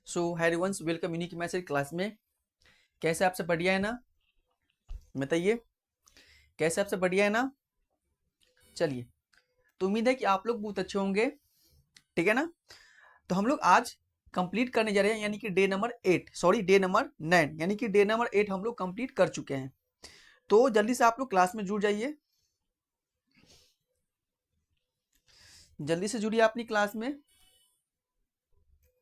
सो हैरीवंस welcome unique message class में। कैसे आपसे बढ़िया है ना? बताइए कैसे आपसे बढ़िया है ना? चलिए, तो उम्मीद है कि आप लोग बहुत अच्छे होंगे। ठीक है ना? तो हम लोग आज कंप्लीट करने जा रहे हैं, यानी कि day number 8, sorry day number 9, यानी कि डे नंबर 8 हम लोग कंप्लीट कर चुके हैं। तो जल्दी से आप लोग क्लास में जुड़ जाइए, जल्दी से जुड़िए अपनी क्लास में।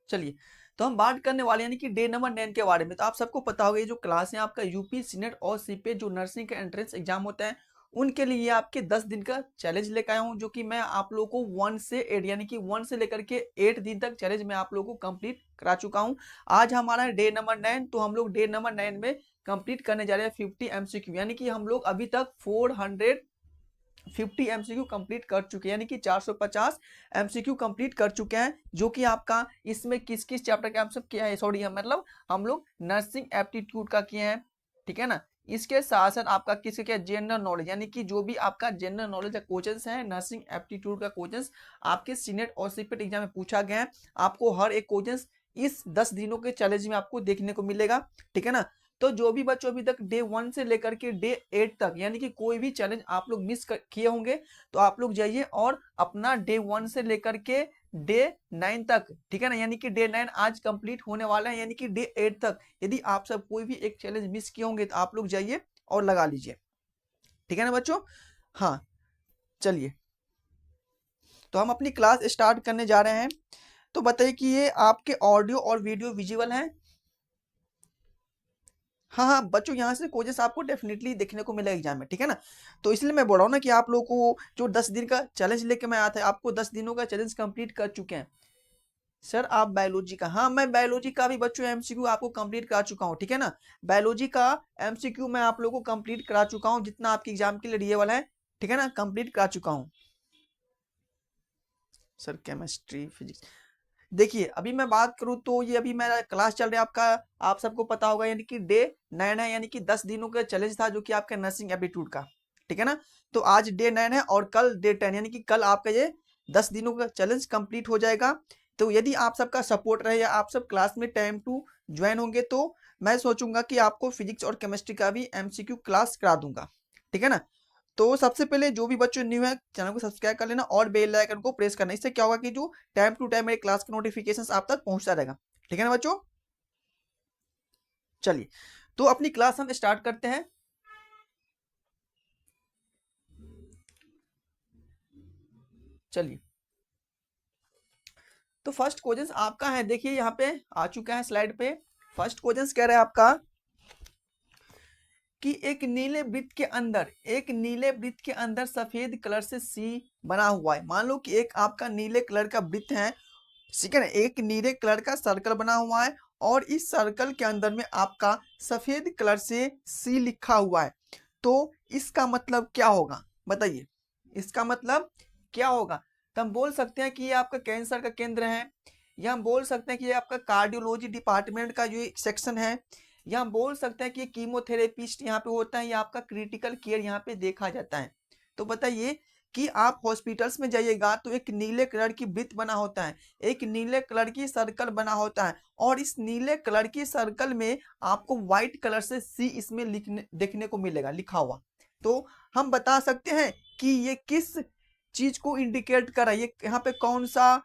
चलिए, तो हम बात करने वाले हैं यानी कि डे नंबर 9 के बारे में। तो आप सबको पता होगा, ये जो क्लास है आपका यूपी सीनेट और सीपे जो नर्सिंग का एंट्रेंस एग्जाम होता है, उनके लिए ये आपके 10 दिन का चैलेंज लेकर आया हूं, जो कि मैं आप लोगों को 1 से 8 यानी कि 1 से लेकर के 8 दिन तक चैलेंज मैं आप लोगों को कंप्लीट करा चुका हूं। आज हमारा है डे नंबर 9, तो हम लोग डे नंबर 9 में कंप्लीट करने जा रहे हैं 50 एमसीक्यू, यानी कि हम लोग अभी तक 450 एमसीक्यू कंप्लीट कर चुके हैं, यानी कि 450 एमसीक्यू कंप्लीट कर चुके हैं, जो कि आपका इसमें किस किस चैप्टर का आंसर किया है, सॉरी मतलब हम लोग नर्सिंग एप्टीट्यूड का किए हैं। ठीक है ना? इसके साथ साथ आपका किसका क्या, जनरल नॉलेज, यानी कि जो भी आपका जनरल नॉलेज का क्वेश्चंस है, नर्सिंग एप्टीट्यूड का क्वेश्चंस आपके सीनेट और सीपेट एग्जाम में पूछा गया है। आपको हर एक क्वेश्चंस इस 10 दिनों के चैलेंज में आपको देखने को मिलेगा। ठीक है ना? तो जो भी बच्चों अभी तक डे 1 से लेकर के डे 8 तक, यानी कि कोई भी चैलेंज आप लोग मिस किए होंगे, तो आप लोग जाइए और अपना डे 1 से लेकर के डे 9 तक, ठीक है ना, यानी कि डे 9 आज कंप्लीट होने वाला है, यानी कि डे 8 तक यदि आप सब कोई भी एक चैलेंज मिस किए होंगे, तो आप लोग जाइए और लगा लीजिए। ठीक है ना बच्चों? हाँ, चलिए, तो हम अपनी क्लास स्टार्ट करने जा रहे हैं। तो बताइए कि ये आपके ऑडियो और वीडियो विजुअल है? हाँ हाँ बच्चों, यहाँ से कोजेस आपको डेफिनेटली देखने को मिलेगा एग्जाम में। ठीक है ना? तो इसलिए मैं बोल रहा हूँ ना कि आप लोगों को जो 10 दिन का चैलेंज लेके मैं आया था, आपको 10 दिनों का चैलेंज कंप्लीट कर चुके हैं। सर आप बायोलॉजी का? हाँ, मैं बायोलॉजी का भी बच्चों एमसीक्यू आपको कंप्लीट करा चुका हूँ। ठीक है ना? बायोलॉजी का एमसीक्यू मैं आप लोगों को कंप्लीट करा चुका हूँ, जितना आपके एग्जाम के लिए रिलेवेबल है। ठीक है ना? कंप्लीट करा चुका हूँ। सर केमिस्ट्री फिजिक्स, देखिए अभी मैं बात करूं तो ये अभी मेरा क्लास चल रहा है आपका, आप सबको पता होगा, यानी कि डे 9 है, यानी कि 10 दिनों का चैलेंज था, जो कि आपका नर्सिंग एप्टीट्यूड का। ठीक है ना? तो आज डे 9 है और कल डे 10, यानी कि कल आपका ये 10 दिनों का चैलेंज कंप्लीट हो जाएगा। तो यदि आप सबका सपोर्ट रहे या आप सब क्लास में टाइम टू ज्वाइन होंगे, तो मैं सोचूंगा कि आपको फिजिक्स और केमिस्ट्री का भी एमसीक्यू क्लास करा दूंगा। ठीक है ना? तो सबसे पहले जो भी बच्चे न्यू है, चैनल को सब्सक्राइब कर लेना और बेल आइकन को प्रेस करना। इससे क्या होगा कि जो टाइम टू टाइम मेरे क्लास का नोटिफिकेशन आप तक पहुंचता रहेगा। ठीक है ना बच्चों? चलिए, तो अपनी क्लास हम स्टार्ट करते हैं। चलिए, तो फर्स्ट क्वेश्चन आपका है, देखिए यहाँ पे आ चुका है स्लाइड पे। फर्स्ट क्वेश्चन कह रहा है आपका कि एक नीले वृत्त के अंदर सफेद कलर से सी बना हुआ है। मान लो कि एक आपका नीले कलर का वृत्त है, ठीक है ना, एक नीले कलर का सर्कल बना हुआ है, और इस सर्कल के अंदर में आपका सफेद कलर से सी लिखा हुआ है। तो इसका मतलब क्या होगा, बताइए, इसका मतलब क्या होगा? तो हम बोल सकते हैं कि ये आपका कैंसर का केंद्र है, या हम बोल सकते हैं कि ये आपका कार्डियोलॉजी डिपार्टमेंट का जो सेक्शन है, या हम बोल सकते हैं कि ये कीमोथेरेपिस्ट यहाँ पे होता है, या आपका क्रिटिकल केयर यहाँ पे देखा जाता है। तो बताइए कि आप हॉस्पिटल्स में जाइएगा तो एक नीले कलर की वृत्त बना होता है, एक नीले कलर की सर्कल बना होता है, और इस नीले कलर की सर्कल में आपको व्हाइट कलर से सी इसमें लिखने देखने को मिलेगा, लिखा हुआ। तो हम बता सकते हैं कि ये किस चीज को इंडिकेट कर रहा है, ये यहाँ पे कौन सा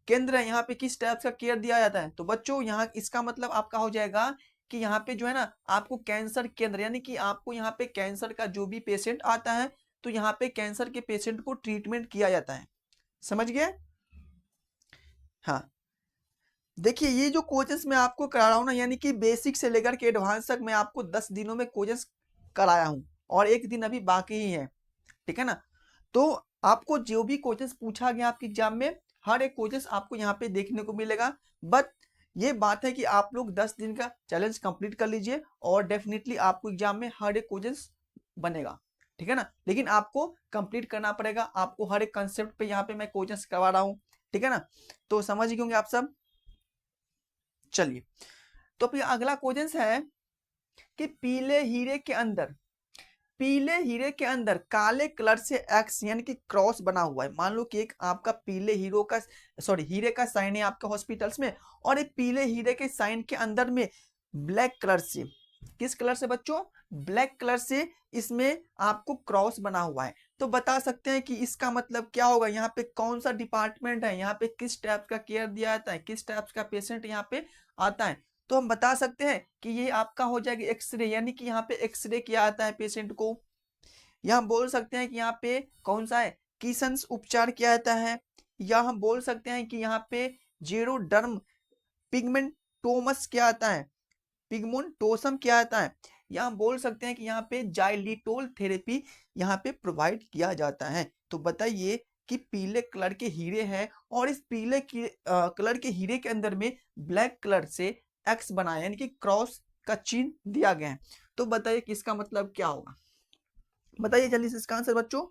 केंद्र है, यहाँ पे किस टाइप का केयर दिया जाता है। तो बच्चों यहाँ इसका मतलब आपका हो जाएगा कि यहाँ पे जो है ना आपको कैंसर केंद्र, यानी कि आपको यहाँ पे कैंसर का जो भी पेशेंट आता है, तो यहाँ पे कैंसर के पेशेंट को ट्रीटमेंट किया जाता है। समझ गए? हाँ, देखिए ये जो कोचेस मैं आपको करा रहा हूँ ना, यानी कि बेसिक से लेकर के एडवांस तक मैं आपको 10 दिनों में कोचेस कराया हूँ, और एक दिन अभी बाकी ही है। ठीक है ना? तो आपको जो भी कोचेस पूछा गया आपके एग्जाम में, हर एक कोचेस आपको यहाँ पे देखने को मिलेगा। बट ये बात है कि आप लोग 10 दिन का चैलेंज कंप्लीट कर लीजिए, और डेफिनेटली आपको एग्जाम में हर एक कोचेस बनेगा। ठीक है ना? लेकिन आपको कंप्लीट करना पड़ेगा, आपको हर एक कंसेप्ट पे यहाँ पे मैं कोचेस करवा रहा हूँ। ठीक है ना? तो समझ गए होंगे आप सब। चलिए, तो फिर अगला क्वेश्चन है कि पीले हीरे के अंदर पीले हीरे के अंदर काले कलर से एक्स यानी कि क्रॉस बना हुआ है। मान लो कि एक आपका पीले हीरे का साइन है आपके हॉस्पिटल्स में, और एक पीले हीरे के साइन के अंदर में ब्लैक कलर से, किस कलर से बच्चों, ब्लैक कलर से इसमें आपको क्रॉस बना हुआ है। तो बता सकते हैं कि इसका मतलब क्या होगा, यहाँ पे कौन सा डिपार्टमेंट है, यहाँ पे किस टाइप का केयर दिया जाता है, किस टाइप का पेशेंट यहाँ पे आता है। तो हम बता सकते हैं कि ये आपका हो जाएगा एक्सरे, यानी कि यहाँ पे एक्सरे किया जाता है पेशेंट को। या हम बोल सकते हैं कि यहाँ पे कौन सा है, किसन्स उपचार किया जाता है। या हम बोल सकते हैं कि यहाँ पे जेरोडर्म पिगमेंटोमस क्या आता है, पिगमेंटोसम क्या आता है। या हम बोल सकते हैं कि यहाँ पे जाइलिटोल थेरेपी यहाँ पे प्रोवाइड किया जाता है। तो बताइए कि पीले कलर के हीरे हैं और इस पीले कलर के हीरे के अंदर में ब्लैक कलर से एक्स बनाया यानी कि क्रॉस का चिन्ह दिया गया है। तो बताइए कि इसका मतलब क्या होगा, बताइए जल्दी से इसका आंसर बच्चों।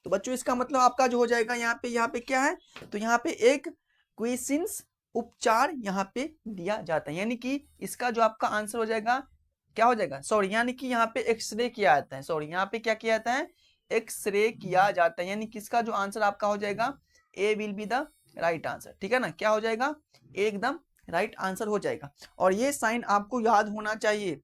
तो बच्चों इसका मतलब आपका जो हो जाएगा यहाँ पे क्या है, तो यहाँ पे एक क्वेश्चंस उपचार यहाँ पे दिया जाता है, यानी कि इसका जो आपका आंसर हो जाएगा क्या हो जाएगा, सॉरी, यानी कि यहाँ पे एक्सरे किया जाता है, सॉरी यहाँ पे क्या किया जाता है, एक्सरे किया जाता है, यानी किसका जो आंसर आपका हो जाएगा A will be the right answer. ठीक है ना, क्या हो जाएगा, एकदम राइट आंसर हो जाएगा। और ये साइन आपको याद होना चाहिए,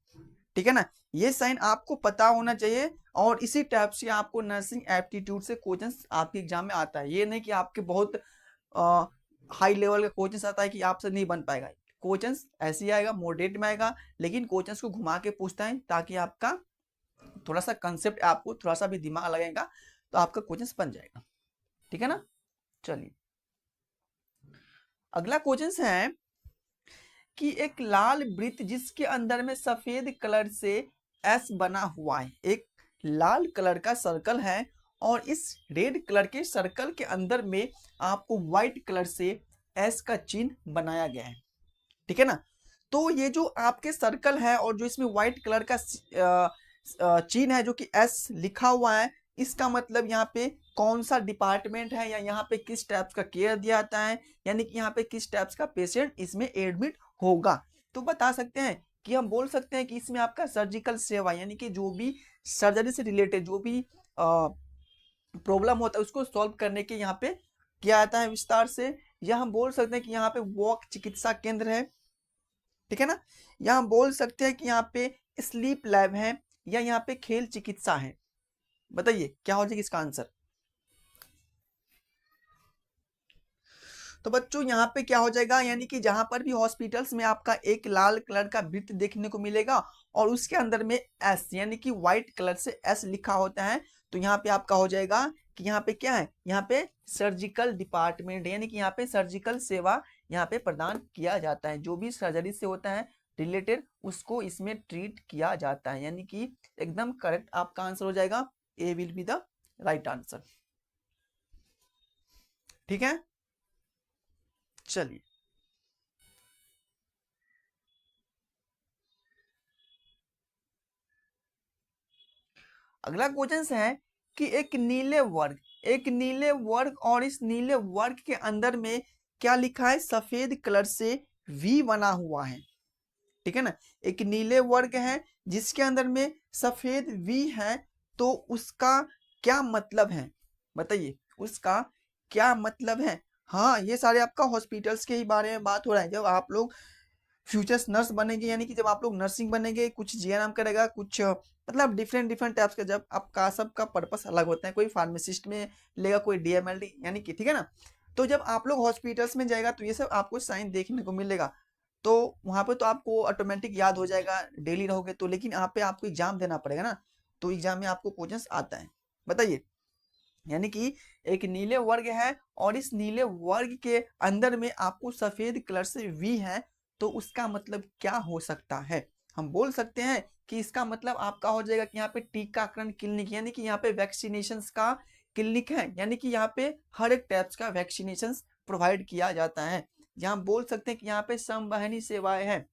ठीक है ना, ये साइन आपको पता होना चाहिए। और इसी टाइप से आपको नर्सिंग एप्टीट्यूड से क्वेश्चंस आपके एग्जाम में आता है। ये नहीं कि आपके बहुत हाई लेवल का क्वेश्चंस आता है कि आपसे नहीं बन पाएगा। क्वेश्चंस ऐसे ही आएगा, मॉडरेट में आएगा, लेकिन क्वेश्चंस को घुमा के पूछता है ताकि आपका थोड़ा सा कंसेप्ट, आपको थोड़ा सा भी दिमाग लगेगा तो आपका क्वेश्चंस बन जाएगा। ठीक है ना, चलिए अगला क्वेश्चन है कि एक लाल वृत्त जिसके अंदर में सफेद कलर से एस बना हुआ है, एक लाल कलर का सर्कल है और इस रेड कलर के सर्कल के अंदर में आपको व्हाइट कलर से एस का चिन्ह बनाया गया है। ठीक है ना, तो ये जो आपके सर्कल है और जो इसमें व्हाइट कलर का चिन्ह है जो कि एस लिखा हुआ है, इसका मतलब यहाँ पे कौन सा डिपार्टमेंट है या यहाँ पे किस टाइप का केयर दिया जाता है, यानी कि यहाँ पे किस टाइप का पेशेंट इसमें एडमिट होगा। तो बता सकते हैं कि हम बोल सकते हैं कि इसमें आपका सर्जिकल सेवा यानी कि जो भी सर्जरी से रिलेटेड जो भी प्रॉब्लम होता है उसको सॉल्व करने के यहाँ पे किया जाता है विस्तार से। या हम बोल सकते हैं कि यहाँ पे वॉक चिकित्सा केंद्र है। ठीक है ना, या हम बोल सकते हैं कि यहाँ पे स्लीप लैब है या यहाँ पे खेल चिकित्सा है। बताइए क्या हो जाएगा इसका आंसर। तो बच्चों यहाँ पे क्या हो जाएगा, यानी कि जहां पर भी हॉस्पिटल्स में आपका एक लाल कलर का वृत्त देखने को मिलेगा और उसके अंदर में एस यानी कि व्हाइट कलर से एस लिखा होता है, तो यहाँ पे आपका हो जाएगा कि यहाँ पे क्या है, यहाँ पे सर्जिकल डिपार्टमेंट यानी कि यहाँ पे सर्जिकल सेवा यहाँ पे प्रदान किया जाता है। जो भी सर्जरी से होता है रिलेटेड उसको इसमें ट्रीट किया जाता है, यानी कि एकदम करेक्ट आपका आंसर हो जाएगा, A will be the right answer. ठीक है, चलिए अगला क्वेश्चन है कि एक नीले वर्ग और इस नीले वर्ग के अंदर में क्या लिखा है, सफेद कलर से वी बना हुआ है। ठीक है ना, एक नीले वर्ग है जिसके अंदर में सफेद वी है, तो उसका क्या मतलब है, बताइए उसका क्या मतलब है। हाँ, ये सारे आपका हॉस्पिटल्स के ही बारे में बात हो रहा है। जब आप लोग फ्यूचर्स नर्स बनेंगे यानी कि जब आप लोग नर्सिंग बनेंगे, कुछ जीएनएम करेगा, कुछ मतलब डिफरेंट डिफरेंट टाइप्स का, जब आपका सबका पर्पस अलग होता है, कोई फार्मासिस्ट में लेगा, कोई डीएमएलडी यानी कि, ठीक है ना, तो जब आप लोग हॉस्पिटल्स में जाएगा तो ये सब आपको साइन देखने को मिलेगा, तो वहां पे तो आपको ऑटोमेटिक याद हो जाएगा, डेली रहोगे तो। लेकिन यहाँ पे आपको एग्जाम देना पड़ेगा ना, तो एग्जाम में आपको क्वेश्चंस आता है। बताइए, यानी कि एक नीले वर्ग है और इस नीले वर्ग के अंदर में आपको सफेद कलर से वी है, तो उसका मतलब क्या हो सकता है। हम बोल सकते हैं कि इसका मतलब आपका हो जाएगा कि यहाँ पे टीकाकरण क्लिनिक यानी कि यहाँ पे वैक्सीनेशन का क्लिनिक है, यानी कि यहाँ पे हर एक टाइप्स का वैक्सीनेशन प्रोवाइड किया जाता है। यहाँ बोल सकते हैं कि यहाँ पे संवहनी सेवाएं हैं,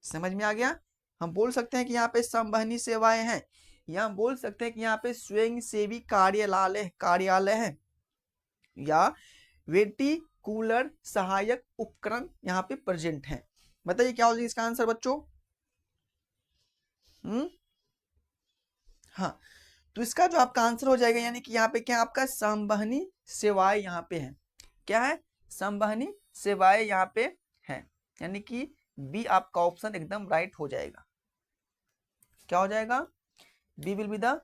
समझ में आ गया। हम बोल सकते हैं कि यहाँ पे संवहनी सेवाएं हैं, या हम बोल सकते हैं कि यहाँ पे स्वयं सेवी कार्यालय है, या वेटिकुलर सहायक उपकरण यहाँ पे प्रेजेंट हैं। बताइए क्या हो जाएगा इसका आंसर बच्चों? हाँ, तो इसका जो आपका आंसर हो जाएगा, यानी कि यहाँ पे क्या आपका संवहनी सेवाएं यहाँ पे है। क्या है? संवहनी सेवाएं यहाँ पे है, यानी कि बी आपका ऑप्शन एकदम राइट हो जाएगा। क्या हो जाएगा? B will be the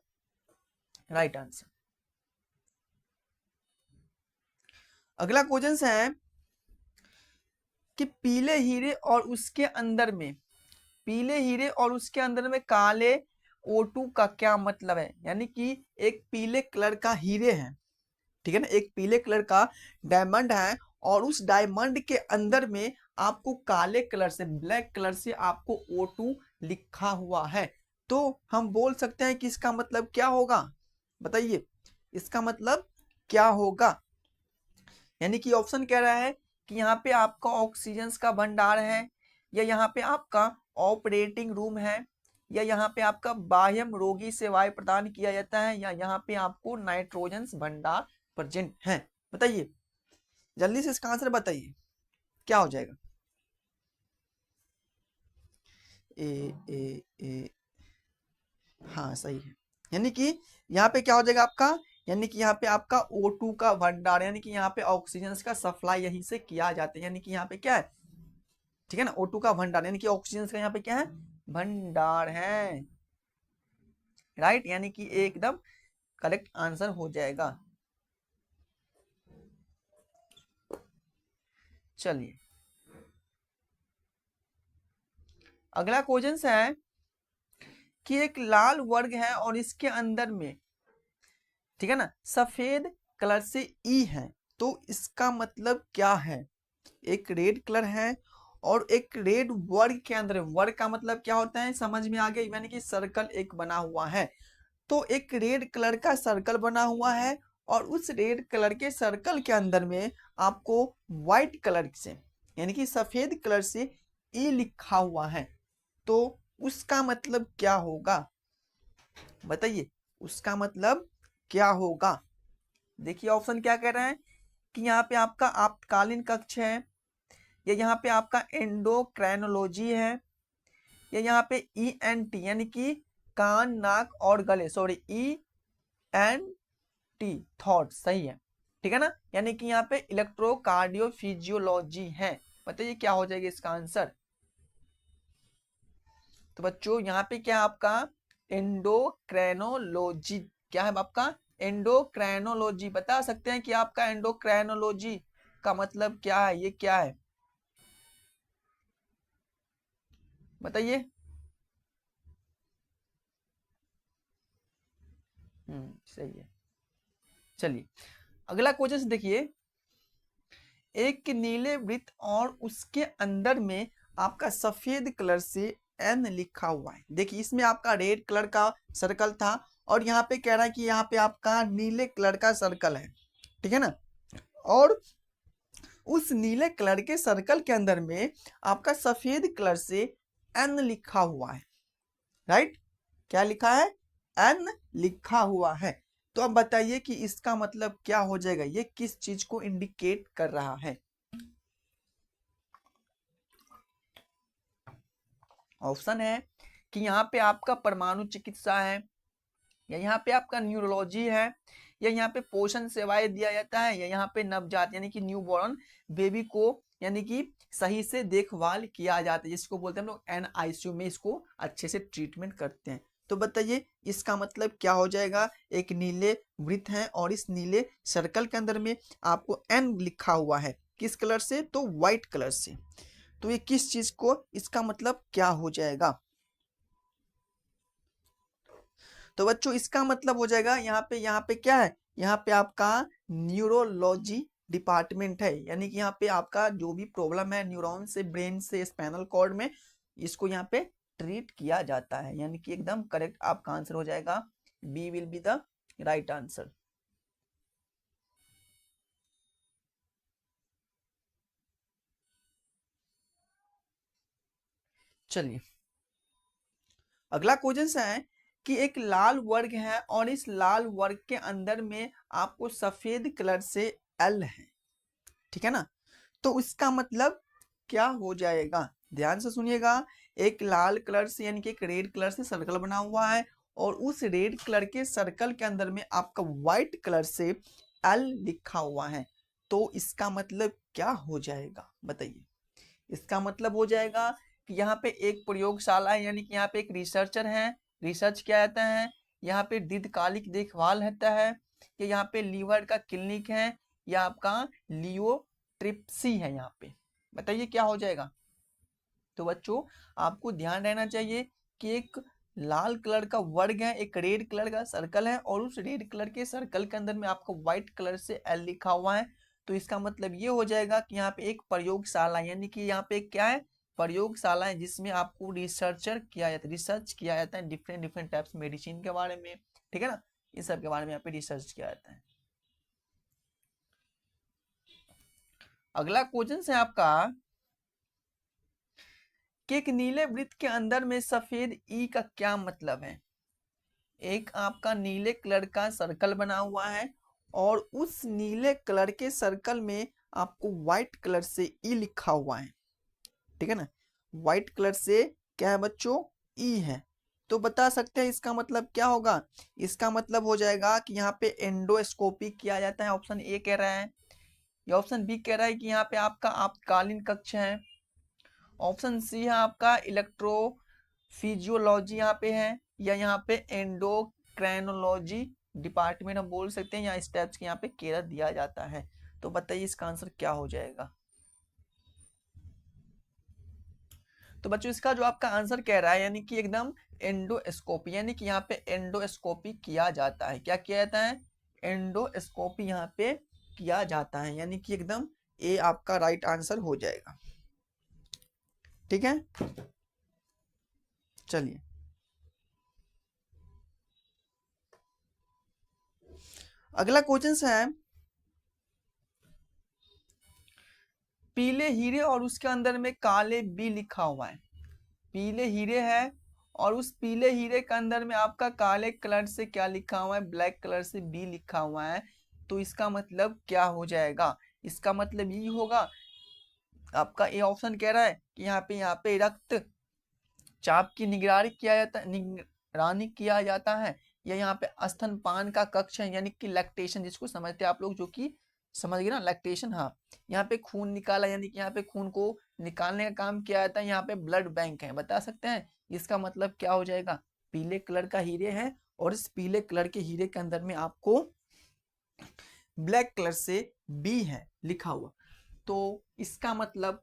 right answer. अगला क्वेश्चन है कि पीले हीरे और उसके अंदर में, पीले हीरे और उसके अंदर में काले O2 का क्या मतलब है? यानी कि एक पीले कलर का हीरे है, ठीक है ना, एक पीले कलर का डायमंड है और उस डायमंड के अंदर में आपको काले कलर से, ब्लैक कलर से आपको O2 लिखा हुआ है। तो हम बोल सकते हैं कि इसका मतलब क्या होगा? बताइए इसका मतलब क्या होगा? यानी कि ऑप्शन कह रहा है कि यहाँ पे आपका ऑक्सीजन का भंडार है, या यहाँ पे आपका ऑपरेटिंग रूम है, या यहाँ पे आपका बाह्यम रोगी सेवाएं प्रदान किया जाता है, या यहाँ पे आपको नाइट्रोजन भंडार प्रेजेंट है। बताइए जल्दी से इसका आंसर बताइए क्या हो जाएगा? ए हाँ सही है। यानी कि यहाँ पे क्या हो जाएगा आपका, यानी कि यहाँ पे आपका O2 का भंडार, यानी कि यहाँ पे ऑक्सीजन का सप्लाई यहीं से किया जाता है, यानी कि यहाँ पे क्या है, ठीक है ना, O2 का भंडार, यानी कि ऑक्सीजन का यहाँ पे क्या है, भंडार है। राइट, यानी कि एकदम करेक्ट आंसर हो जाएगा। चलिए अगला क्वेश्चन है कि एक लाल वर्ग है और इसके अंदर में, ठीक है ना, सफेद कलर से ई है, तो इसका मतलब क्या है? एक रेड कलर है और एक रेड वर्ग के अंदर, वर्ग का मतलब क्या होता है समझ में आ गया, यानी कि सर्कल एक बना हुआ है। तो एक रेड कलर का सर्कल बना हुआ है और उस रेड कलर के सर्कल के अंदर में आपको व्हाइट कलर से, यानी कि सफेद कलर से ई लिखा हुआ है, तो उसका मतलब क्या होगा? बताइए उसका मतलब क्या होगा? देखिए ऑप्शन क्या कह रहा है कि यहाँ पे आपका आपातकालीन कक्ष है, या यहाँ पे आपका एंडोक्राइनोलॉजी है, या यहाँ पे ENT यानी कि कान नाक और गले, सॉरी ENT थॉट, सही है, ठीक है ना, यानी कि यहाँ पे इलेक्ट्रोकार्डियोफिजियोलॉजी है। बताइए क्या हो जाएगा इसका आंसर? तो बच्चों यहाँ पे क्या आपका एंडोक्राइनोलॉजी, क्या है आपका एंडोक्राइनोलॉजी, बता सकते हैं कि आपका एंडोक्राइनोलॉजी का मतलब क्या है, ये क्या है? बताइए। सही है। चलिए अगला क्वेश्चन देखिए, एक नीले वृत्त और उसके अंदर में आपका सफेद कलर से एन लिखा हुआ है। देखिए इसमें आपका रेड कलर का सर्कल था और यहाँ पे कह रहा है कि यहाँ पे आपका नीले कलर का सर्कल है, ठीक है ना, और उस नीले कलर के सर्कल के अंदर में आपका सफेद कलर से एन लिखा हुआ है। राइट, क्या लिखा है? एन लिखा हुआ है। तो अब बताइए कि इसका मतलब क्या हो जाएगा, ये किस चीज को इंडिकेट कर रहा है? ऑप्शन है कि यहाँ पे आपका परमाणु चिकित्सा है, या यहाँ पे आपका न्यूरोलॉजी है, या यहाँ पे पोषण सेवाएं दिया जाता है, या यहाँ पे नवजात यानी कि न्यू बॉर्न बेबी को यानी कि सही से देखभाल किया जाता है, जिसको बोलते हैं हम लोग NICU में इसको अच्छे से ट्रीटमेंट करते हैं। तो बताइए इसका मतलब क्या हो जाएगा? एक नीले वृत्त है और इस नीले सर्कल के अंदर में आपको N लिखा हुआ है, किस कलर से? तो व्हाइट कलर से। तो ये किस चीज को, इसका मतलब क्या हो जाएगा? तो बच्चों इसका मतलब हो जाएगा यहाँ पे क्या है, यहाँ पे आपका न्यूरोलॉजी डिपार्टमेंट है, यानी कि यहाँ पे आपका जो भी प्रॉब्लम है न्यूरॉन से, ब्रेन से, स्पाइनल कॉर्ड में, इसको यहाँ पे ट्रीट किया जाता है, यानी कि एकदम करेक्ट आपका आंसर हो जाएगा, B will be the right answer. चलिए अगला क्वेश्चन है कि एक लाल वर्ग है और इस लाल वर्ग के अंदर में आपको सफेद कलर से एल है, ठीक है ना। तो इसका मतलब क्या हो जाएगा, ध्यान से सुनिएगा। एक लाल कलर से यानी कि एक रेड कलर से सर्कल बना हुआ है और उस रेड कलर के सर्कल के अंदर में आपका व्हाइट कलर से एल लिखा हुआ है। तो इसका मतलब क्या हो जाएगा बताइए। इसका मतलब हो जाएगा कि यहाँ पे एक प्रयोगशाला है, यानी कि यहाँ पे एक रिसर्चर है, रिसर्च किया जाता है, यहाँ पे दीर्घकालिक देखभाल रहता है, कि यहाँ पे लीवर का क्लिनिक है, या आपका लियो ट्रिप्सी है यहाँ पे। बताइए क्या हो जाएगा। तो बच्चों आपको ध्यान रहना चाहिए कि एक लाल कलर का वर्ग है, एक रेड कलर का सर्कल है, और उस रेड कलर के सर्कल के अंदर में आपको व्हाइट कलर से एल लिखा हुआ है। तो इसका मतलब ये हो जाएगा कि यहाँ पे एक प्रयोगशाला, यानी कि यहाँ पे क्या है, प्रयोगशाला है, जिसमें आपको रिसर्च किया जाता है डिफरेंट डिफरेंट टाइप्स मेडिसिन के बारे में, ठीक है ना, इस सब के बारे में यहाँ पे रिसर्च किया जाता है। अगला क्वेश्चन है आपका कि एक नीले वृत्त के अंदर में सफेद ई का क्या मतलब है। एक आपका नीले कलर का सर्कल बना हुआ है और उस नीले कलर के सर्कल में आपको व्हाइट कलर से ई लिखा हुआ है, ठीक है ना। व्हाइट कलर से क्या है बच्चों, ई है। तो बता सकते हैं इसका मतलब क्या होगा। इसका मतलब हो जाएगा कि यहाँ पे एंडोस्कोपी किया जाता है, ऑप्शन ए कह रहा है, या ऑप्शन बी कह रहा है कि यहाँ पे आपका आपातकालीन कक्ष है, ऑप्शन सी है आपका इलेक्ट्रोफिजियोलॉजी यहाँ पे है, या यहाँ पे एंडोक्राइनोलॉजी डिपार्टमेंट हम बोल सकते हैं, या इस टाइप्स के यहाँ पे केयर दिया जाता है। तो बताइए इसका आंसर क्या हो जाएगा। तो बच्चों इसका जो आपका आंसर कह रहा है यानी कि एकदम एंडोस्कोपी, यानी कि यहाँ पे एंडोस्कोपी किया जाता है। क्या किया जाता है, एंडोस्कोपी यहाँ पे किया जाता है, यानी कि एकदम ए आपका राइट आंसर हो जाएगा। ठीक है, चलिए अगला क्वेश्चन है पीले हीरे और उसके अंदर में काले बी लिखा हुआ है। पीले हीरे है और उस पीले हीरे के अंदर में आपका काले कलर से क्या लिखा हुआ है, ब्लैक कलर से बी लिखा हुआ है। तो इसका मतलब क्या हो जाएगा, इसका मतलब ये होगा, आपका ए ऑप्शन कह रहा है कि यहाँ पे रक्त चाप की निगरानी किया जाता है, या यहाँ पे स्तनपान का कक्ष है, यानी कि लैक्टेशन जिसको समझते हैं आप लोग, जो कि समझ गए ना लैक्टेशन। हाँ, यहाँ पे खून निकाला, यानी कि यहाँ पे खून को निकालने का काम किया जाता है, यहाँ पे ब्लड बैंक है। बता सकते हैं इसका मतलब क्या हो जाएगा। पीले कलर का हीरे है और इस पीले कलर के हीरे के अंदर में आपको ब्लैक कलर से बी है लिखा हुआ। तो इसका मतलब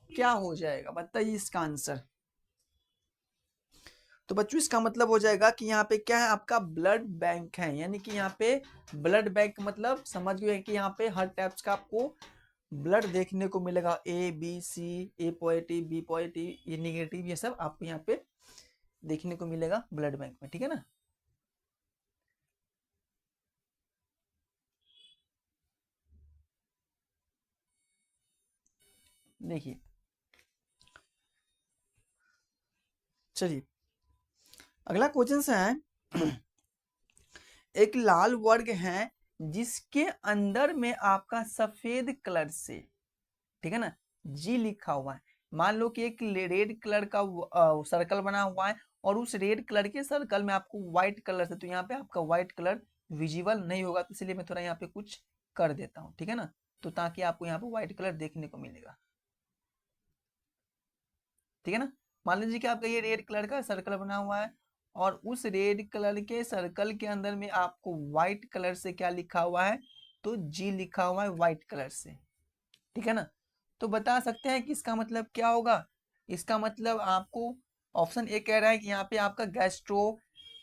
क्या हो जाएगा बताइए इसका आंसर। तो बच्चों इसका मतलब हो जाएगा कि यहाँ पे क्या है, आपका ब्लड बैंक है, यानी कि यहाँ पे ब्लड बैंक मतलब समझ गए कि यहाँ पे हर टाइप्स का आपको ब्लड देखने को मिलेगा, A B C, A positive B positive ये निगेटिव, ये सब आपको यहाँ पे देखने को मिलेगा ब्लड बैंक में। ठीक है ना। देखिए चलिए अगला क्वेश्चन है एक लाल वर्ग है जिसके अंदर में आपका सफेद कलर से, ठीक है ना, जी लिखा हुआ है। मान लो कि एक रेड कलर का सर्कल बना हुआ है और उस रेड कलर के सर्कल में आपको व्हाइट कलर से, तो यहाँ पे आपका व्हाइट कलर विजिबल नहीं होगा, तो इसलिए मैं थोड़ा यहाँ पे कुछ कर देता हूँ, ठीक है ना, तो ताकि आपको यहाँ पे व्हाइट कलर देखने को मिलेगा। ठीक है ना। मान लीजिए कि आपका ये रेड कलर का सर्कल बना हुआ है और उस रेड कलर के सर्कल के अंदर में आपको व्हाइट कलर से क्या लिखा हुआ है, तो जी लिखा हुआ है व्हाइट कलर से। ठीक है ना। तो बता सकते हैं कि इसका मतलब क्या होगा। इसका मतलब आपको ऑप्शन ए कह रहा है कि यहाँ पे आपका गैस्ट्रो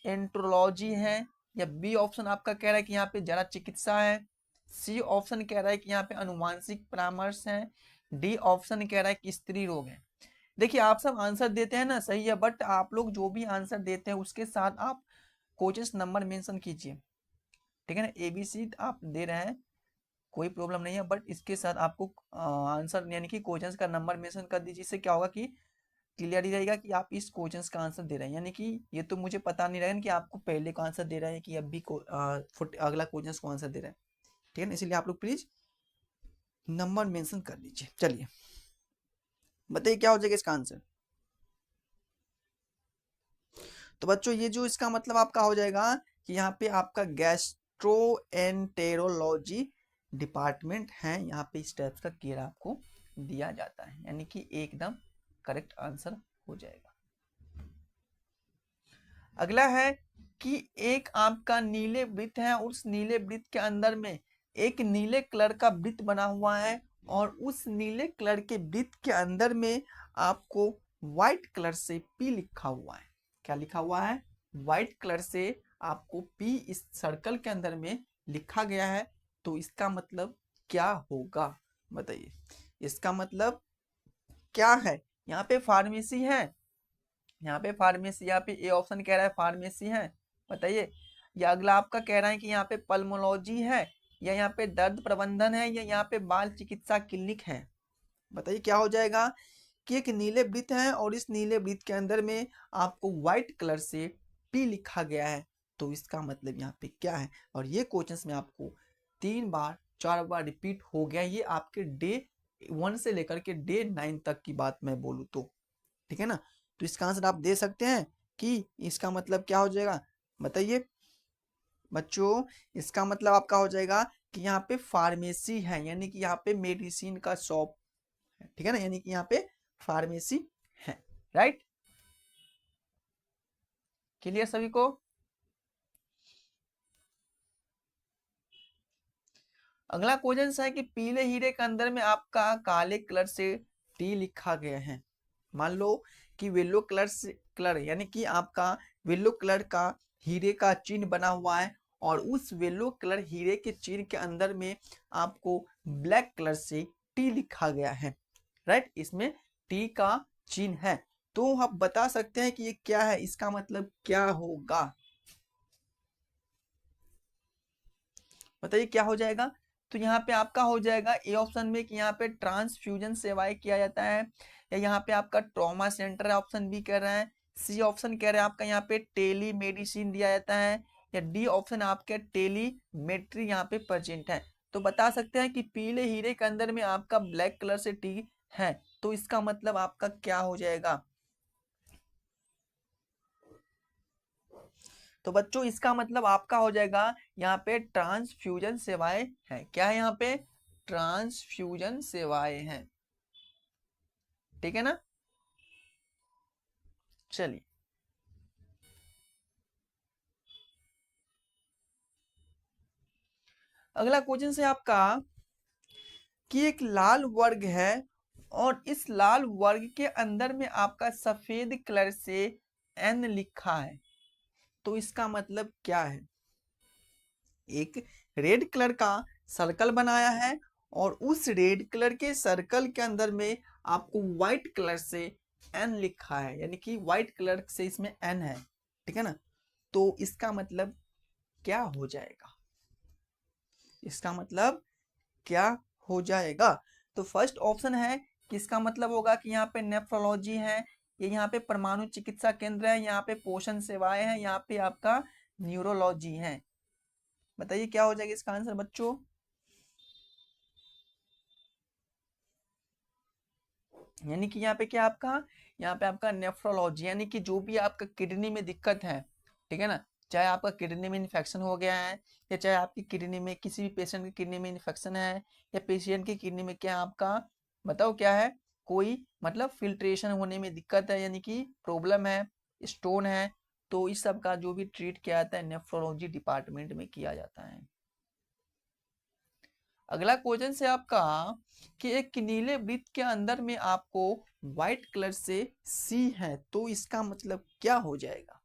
एंट्रोलॉजी है, या बी ऑप्शन आपका कह रहा है कि यहाँ पे जरा चिकित्सा है, सी ऑप्शन कह रहा है कि यहाँ पे अनुवांशिक परामर्श है, डी ऑप्शन कह रहा है कि स्त्री रोग है। देखिए आप सब आंसर देते हैं ना सही है, बट आप लोग जो भी आंसर देते हैं उसके साथ आप कोचेस नंबर मेंशन कीजिए। ठीक है ना, ए बी सी आप दे रहे हैं कोई प्रॉब्लम नहीं है, बट इसके साथ आपको आंसर यानी कि क्वेश्चंस का नंबर मेंशन कर दीजिए। इससे क्या होगा कि क्लियर ही रहेगा कि आप इस क्वेश्चंस का आंसर दे रहे हैं, यानी कि ये तो मुझे पता नहीं रहेगा कि आपको पहले का आंसर दे रहे हैं कि अभी को अगला क्वेश्चन को आंसर दे रहे हैं। ठीक है ना, इसलिए आप लोग प्लीज नंबर मेंशन कर लीजिए। चलिए बताइए क्या हो जाएगा इसका आंसर। तो बच्चों ये जो इसका मतलब आपका हो जाएगा कि यहाँ पे आपका गैस्ट्रोएंटेरोलॉजी डिपार्टमेंट है, यहाँ पे इस टाइप का केयर आपको दिया जाता है, यानी कि एकदम करेक्ट आंसर हो जाएगा। अगला है कि एक आपका नीले वृत्त है, उस नीले वृत्त के अंदर में एक नीले कलर का वृत्त बना हुआ है और उस नीले कलर के वृत्त के अंदर में आपको व्हाइट कलर से पी लिखा हुआ है। क्या लिखा हुआ है? व्हाइट कलर से आपको पी इस सर्कल के अंदर में लिखा गया है। तो इसका मतलब क्या होगा बताइए, इसका मतलब क्या है? यहाँ पे फार्मेसी है, यहाँ पे फार्मेसी, यहाँ पे ए ऑप्शन कह रहा है फार्मेसी है, बताइए। या अगला आपका कह रहा है कि यहाँ पे पल्मोलॉजी है, या यहाँ पे दर्द प्रबंधन है, या यहाँ पे बाल चिकित्सा क्लिनिक है। बताइए क्या हो जाएगा कि एक नीले वृत्त है और इस नीले वृत्त के अंदर में आपको व्हाइट कलर से पी लिखा गया है। तो इसका मतलब यहाँ पे क्या है? और ये क्वेश्चन में आपको 3 बार 4 बार रिपीट हो गया, ये आपके डे 1 से लेकर के डे 9 तक की बात मैं बोलूँ तो, ठीक है ना। तो इसका आंसर आप दे सकते हैं कि इसका मतलब क्या हो जाएगा, बताइए बच्चों। इसका मतलब आपका हो जाएगा कि यहाँ पे फार्मेसी है, यानी कि यहाँ पे मेडिसिन का शॉप है, ठीक है ना, यानी कि यहाँ पे फार्मेसी है। राइट, क्लियर सभी को? अगला क्वेश्चन है कि पीले हीरे के अंदर में आपका काले कलर से टी लिखा गया है। मान लो कि येलो कलर से कलर, यानी कि आपका येलो कलर का हीरे का चिन्ह बना हुआ है और उस येलो कलर हीरे के चिन्ह के अंदर में आपको ब्लैक कलर से टी लिखा गया है। राइट, इसमें टी का चिन्ह है। तो आप बता सकते हैं कि ये क्या है, इसका मतलब क्या होगा, बताइए क्या हो जाएगा। तो यहाँ पे आपका हो जाएगा ए ऑप्शन में कि यहाँ पे ट्रांसफ्यूजन सेवाएं किया जाता है, या यहाँ पे आपका ट्रॉमा सेंटर है, ऑप्शन बी कह रहा है। सी ऑप्शन कह रहा है आपका यहाँ पे टेली मेडिसिन दिया जाता है, या डी ऑप्शन आपके टेलीमेट्री यहाँ पे प्रेजेंट है। तो बता सकते हैं कि पीले हीरे के अंदर में आपका ब्लैक कलर से टी है, तो इसका मतलब आपका क्या हो जाएगा। तो बच्चों इसका मतलब आपका हो जाएगा यहाँ पे ट्रांसफ्यूजन सेवाएं हैं। क्या है यहाँ पे? ट्रांसफ्यूजन सेवाएं हैं, ठीक है ना। चलिए अगला क्वेश्चन से आपका कि एक लाल वर्ग है और इस लाल वर्ग के अंदर में आपका सफेद कलर से एन लिखा है, तो इसका मतलब क्या है। एक रेड कलर का सर्कल बनाया है और उस रेड कलर के सर्कल के अंदर में आपको व्हाइट कलर से एन लिखा है, यानी कि व्हाइट कलर से इसमें एन है, ठीक है ना। तो इसका मतलब क्या हो जाएगा, इसका मतलब क्या हो जाएगा। तो फर्स्ट ऑप्शन है कि इसका मतलब होगा कि यहाँ पे नेफ्रोलॉजी है, ये यहाँ पे परमाणु चिकित्सा केंद्र है, यहाँ पे पोषण सेवाएं हैं, यहाँ पे आपका न्यूरोलॉजी है। बताइए क्या हो जाएगा इसका आंसर बच्चों। यानी कि यहाँ पे क्या आपका, यहाँ पे आपका नेफ्रोलॉजी, यानी कि जो भी आपका किडनी में दिक्कत है, ठीक है ना, चाहे आपका किडनी में इन्फेक्शन हो गया है, या चाहे आपकी किडनी में किसी भी पेशेंट की किडनी में इन्फेक्शन है, या पेशेंट की किडनी में क्या आपका बताओ क्या है, कोई मतलब फिल्ट्रेशन होने में दिक्कत है, यानी कि प्रॉब्लम है, स्टोन है, तो इस सब का जो भी ट्रीट किया जाता है नेफ्रोलॉजी डिपार्टमेंट में किया जाता है। अगला क्वेश्चन से आपका कि एक नीले वृत्त के अंदर में आपको व्हाइट कलर से सी है, तो इसका मतलब क्या हो जाएगा।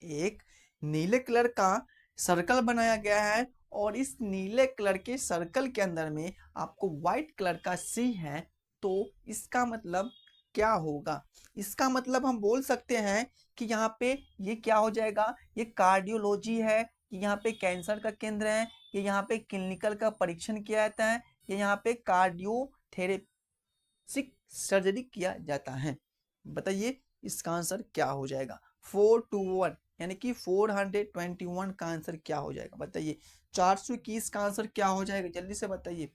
एक नीले कलर का सर्कल बनाया गया है और इस नीले कलर के सर्कल के अंदर में आपको व्हाइट कलर का सी है, तो इसका मतलब क्या होगा। इसका मतलब हम बोल सकते हैं कि यहाँ पे ये क्या हो जाएगा, ये कार्डियोलॉजी है, ये यहाँ पे कैंसर का केंद्र है, ये यहाँ पे क्लिनिकल का परीक्षण किया जाता है, ये यहाँ पे कार्डियोथेरेसिक सर्जरी किया जाता है। बताइए इसका आंसर क्या हो जाएगा। 421 यानी कि 421 का आंसर क्या हो जाएगा बताइए। 421 का आंसर क्या हो जाएगा, जल्दी से बताइए।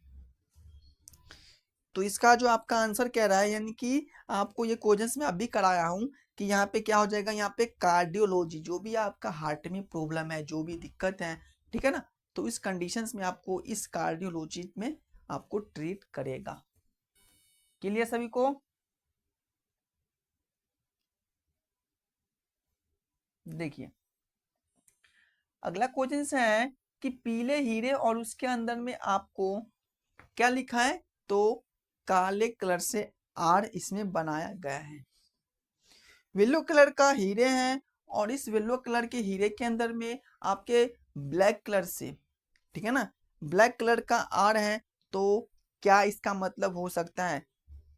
तो इसका जो आपका आंसर कह रहा है, यानी कि आपको ये क्वेश्चंस में अभी कराया हूं कि यहाँ पे क्या हो जाएगा, यहाँ पे कार्डियोलॉजी, जो भी आपका हार्ट में प्रॉब्लम है, जो भी दिक्कत है, ठीक है ना, तो इस कंडीशंस में आपको इस कार्डियोलॉजी में आपको ट्रीट करेगा। क्लियर सभी को? देखिए अगला क्वेश्चन है कि पीले हीरे और उसके अंदर में आपको क्या लिखा है, तो काले कलर से आर इसमें बनाया गया है। येलो कलर का हीरे हैं और इस येलो कलर के हीरे के अंदर में आपके ब्लैक कलर से, ठीक है ना, ब्लैक कलर का आर है, तो क्या इसका मतलब हो सकता है?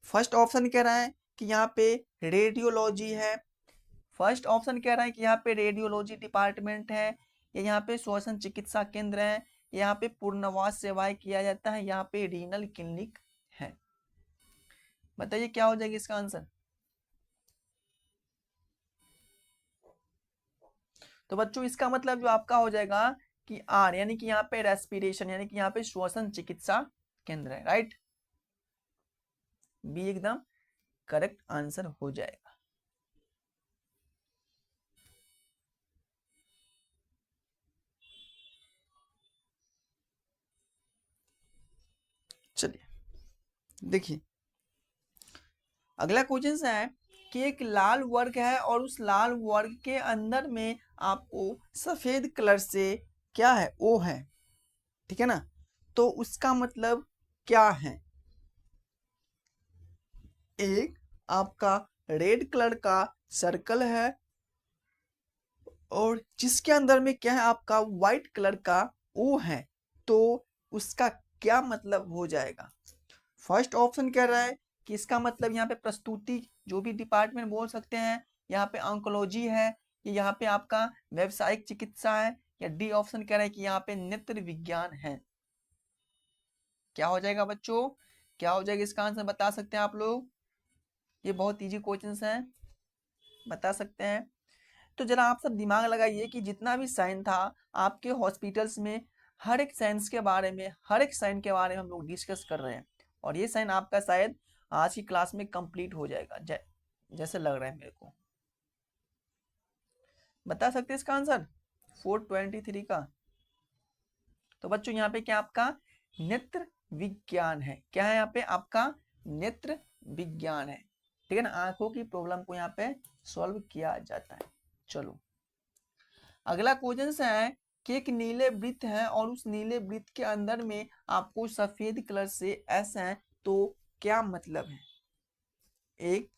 फर्स्ट ऑप्शन कह रहा है कि यहाँ पे रेडियोलॉजी है, फर्स्ट ऑप्शन कह रहा है कि यहाँ पे रेडियोलॉजी डिपार्टमेंट है, या यहाँ पे श्वसन चिकित्सा केंद्र है, यहाँ पे पूर्णवास सेवाएं किया जाता है, यहाँ पे रीनल क्लिनिक है। बताइए क्या हो जाएगा इसका आंसर? तो बच्चों इसका मतलब जो आपका हो जाएगा कि आर, यानी कि यहाँ पे रेस्पिरेशन, यानी कि यहाँ पे श्वसन चिकित्सा केंद्र है, राइट। बी एकदम करेक्ट आंसर हो जाएगा। चलिए देखिए अगला क्वेश्चन है कि एक लाल वर्ग है और उस लाल वर्ग के अंदर में आपको सफेद कलर से क्या है, ओ है, ठीक है ना, तो उसका मतलब क्या है? एक आपका रेड कलर का सर्कल है और जिसके अंदर में क्या है, आपका व्हाइट कलर का ओ है, तो उसका क्या मतलब हो जाएगा? फर्स्ट ऑप्शन कह रहा है कि इसका मतलब यहाँ पे प्रस्तुति, जो भी डिपार्टमेंट बोल सकते हैं, यहाँ पे ऑन्कोलॉजी है, या यहाँ पे आपका व्यावसायिक चिकित्सा है, या डी ऑप्शन कह रहा है कि यहाँ पे नेत्र विज्ञान है। क्या हो जाएगा बच्चों? क्या हो जाएगा इसका आंसर बता सकते हैं आप लोग? ये बहुत इजी क्वेश्चन है, बता सकते हैं। तो जरा आप सब दिमाग लगाइए कि जितना भी साइन था आपके हॉस्पिटल्स में, हर एक साइंस के बारे में, हर एक साइन के बारे में हम लोग डिस्कस कर रहे हैं, और ये साइन आपका शायद आज की क्लास में कंप्लीट हो जाएगा, जैसे लग रहा है मेरे को। बता सकते हैं इसका आंसर 423 का? तो बच्चों यहाँ पे क्या आपका नेत्र विज्ञान है, क्या है यहाँ पे आपका नेत्र विज्ञान है, ठीक है ना, आंखों की प्रॉब्लम को यहाँ पे सॉल्व किया जाता है। चलो अगला क्वेश्चन है कि एक नीले वृत्त है और उस नीले वृत्त के अंदर में आपको सफेद कलर से एस है, तो क्या मतलब है? एक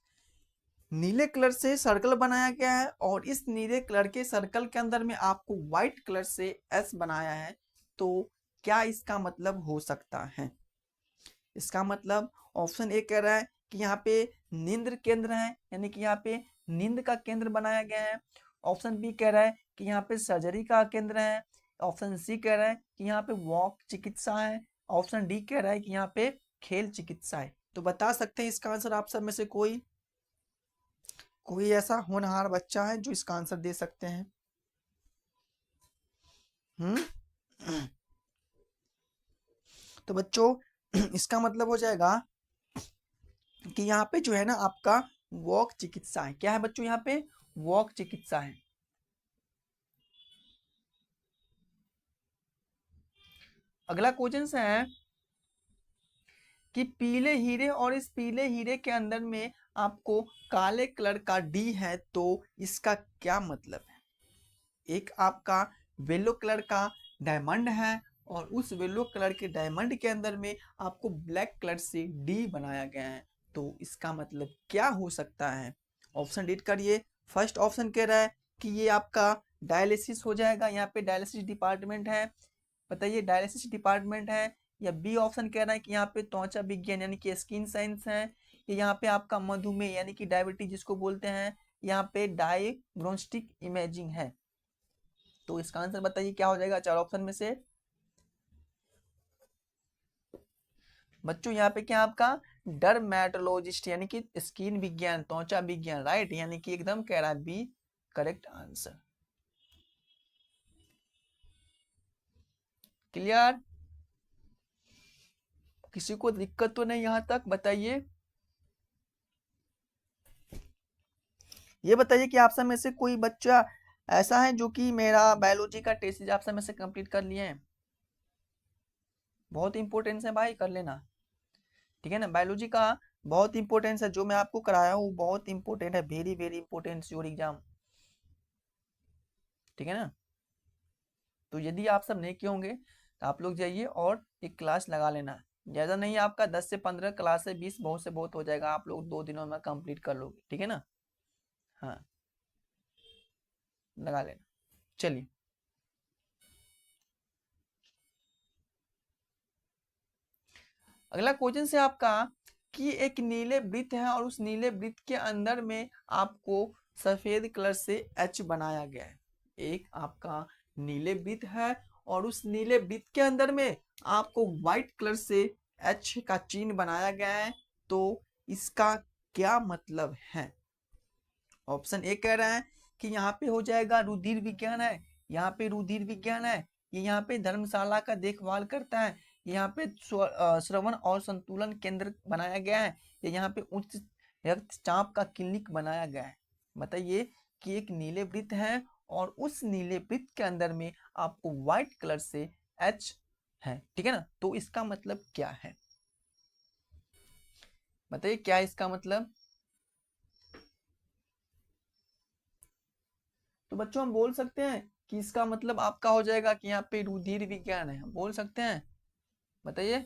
नीले कलर से सर्कल बनाया गया है और इस नीले कलर के सर्कल के अंदर में आपको व्हाइट कलर से एस बनाया है, तो क्या इसका मतलब हो सकता है? इसका मतलब ऑप्शन ए कह रहा है कि यहाँ पे नींद केंद्र है, यानी कि यहाँ पे नींद का केंद्र बनाया गया है। ऑप्शन बी कह रहा है कि यहाँ पे सर्जरी का केंद्र है। ऑप्शन सी कह रहा है कि यहाँ पे वॉक चिकित्सा है। ऑप्शन डी कह रहा है कि यहाँ पे खेल चिकित्सा है। तो बता सकते हैं इसका आंसर आप सब में से कोई कोई ऐसा होनहार बच्चा है जो इसका आंसर दे सकते हैं? हम्म तो बच्चों इसका मतलब हो जाएगा कि यहाँ पे जो है ना आपका वॉक चिकित्सा है। क्या है बच्चों? यहाँ पे वॉक चिकित्सा है। अगला क्वेश्चन है कि पीले हीरे और इस पीले हीरे के अंदर में आपको काले कलर का डी है, तो इसका क्या मतलब है? एक आपका येलो कलर का डायमंड है और उस येलो कलर के डायमंड के अंदर में आपको ब्लैक कलर से डी बनाया गया है, तो इसका मतलब क्या हो सकता है? ऑप्शन रीड करिए। फर्स्ट ऑप्शन कह रहा है कि ये आपका डायलिसिस हो जाएगा, यहाँ पे डायलिसिस डिपार्टमेंट है। बताइए डायलिसिस डिपार्टमेंट है। या बी ऑप्शन कह रहा है कि यहाँ पे त्वचा विज्ञान यानी कि स्किन साइंस है। या यहाँ पे आपका मधुमेह यानी कि डायबिटीज जिसको बोलते हैं, यहाँ पे डायग्नोस्टिक इमेजिंग है। तो इसका आंसर बताइए क्या हो जाएगा चार ऑप्शन में से? बच्चों यहाँ पे क्या आपका डर्मेटोलॉजिस्ट यानी कि स्किन विज्ञान, त्वचा विज्ञान, राइट, यानी कि एकदम कह रहा है बी करेक्ट आंसर। क्लियर? किसी को दिक्कत तो नहीं यहाँ तक? बताइए, ये बताइए कि आप सब में से कोई बच्चा ऐसा है जो कि मेरा बायोलॉजी का टेस्ट आप सब में से कंप्लीट कर लिए हैं? बहुत इंपॉर्टेंस है भाई, कर लेना, ठीक है ना। बायोलॉजी का बहुत इंपॉर्टेंस है, जो मैं आपको कराया हूँ बहुत इंपॉर्टेंट है, very very important your exam, ठीक है ना। तो यदि आप सब नहीं किए होंगे तो आप लोग जाइए और एक क्लास लगा लेना। ज़्यादा नहीं, आपका 10 से 15 क्लास से 20 बहुत से बहुत हो जाएगा, आप लोग 2 दिनों में कंप्लीट कर लोगे, ठीक है ना। हाँ, लगा लेना। चलिए, अगला क्वेश्चन से आपका कि एक नीले वृत्त है और उस नीले वृत्त के अंदर में आपको सफेद कलर से एच बनाया गया है। एक आपका नीले वृत्त है और उस नीले वृत्त के अंदर में आपको व्हाइट कलर से एच का चिन्ह बनाया गया है, तो इसका क्या मतलब है? ऑप्शन ए कह रहा है कि यहाँ पे हो जाएगा रुधिर विज्ञान है, यहाँ पे रुधिर विज्ञान है, ये यहाँ पे धर्मशाला का देखभाल करता है, यहाँ पे श्रवण और संतुलन केंद्र बनाया गया है, ये यहाँ पे उच्च रक्तचाप का क्लिनिक बनाया गया है। बताइए कि एक नीले वृत्त है और उस नीले वृत्त के अंदर में आपको व्हाइट कलर से एच है, ठीक है ना, तो इसका मतलब क्या है? बताइए क्या इसका मतलब। तो बच्चों हम बोल सकते हैं कि इसका मतलब आपका हो जाएगा कि यहाँ पे रुधिर विज्ञान है, हम बोल सकते हैं। बताइए,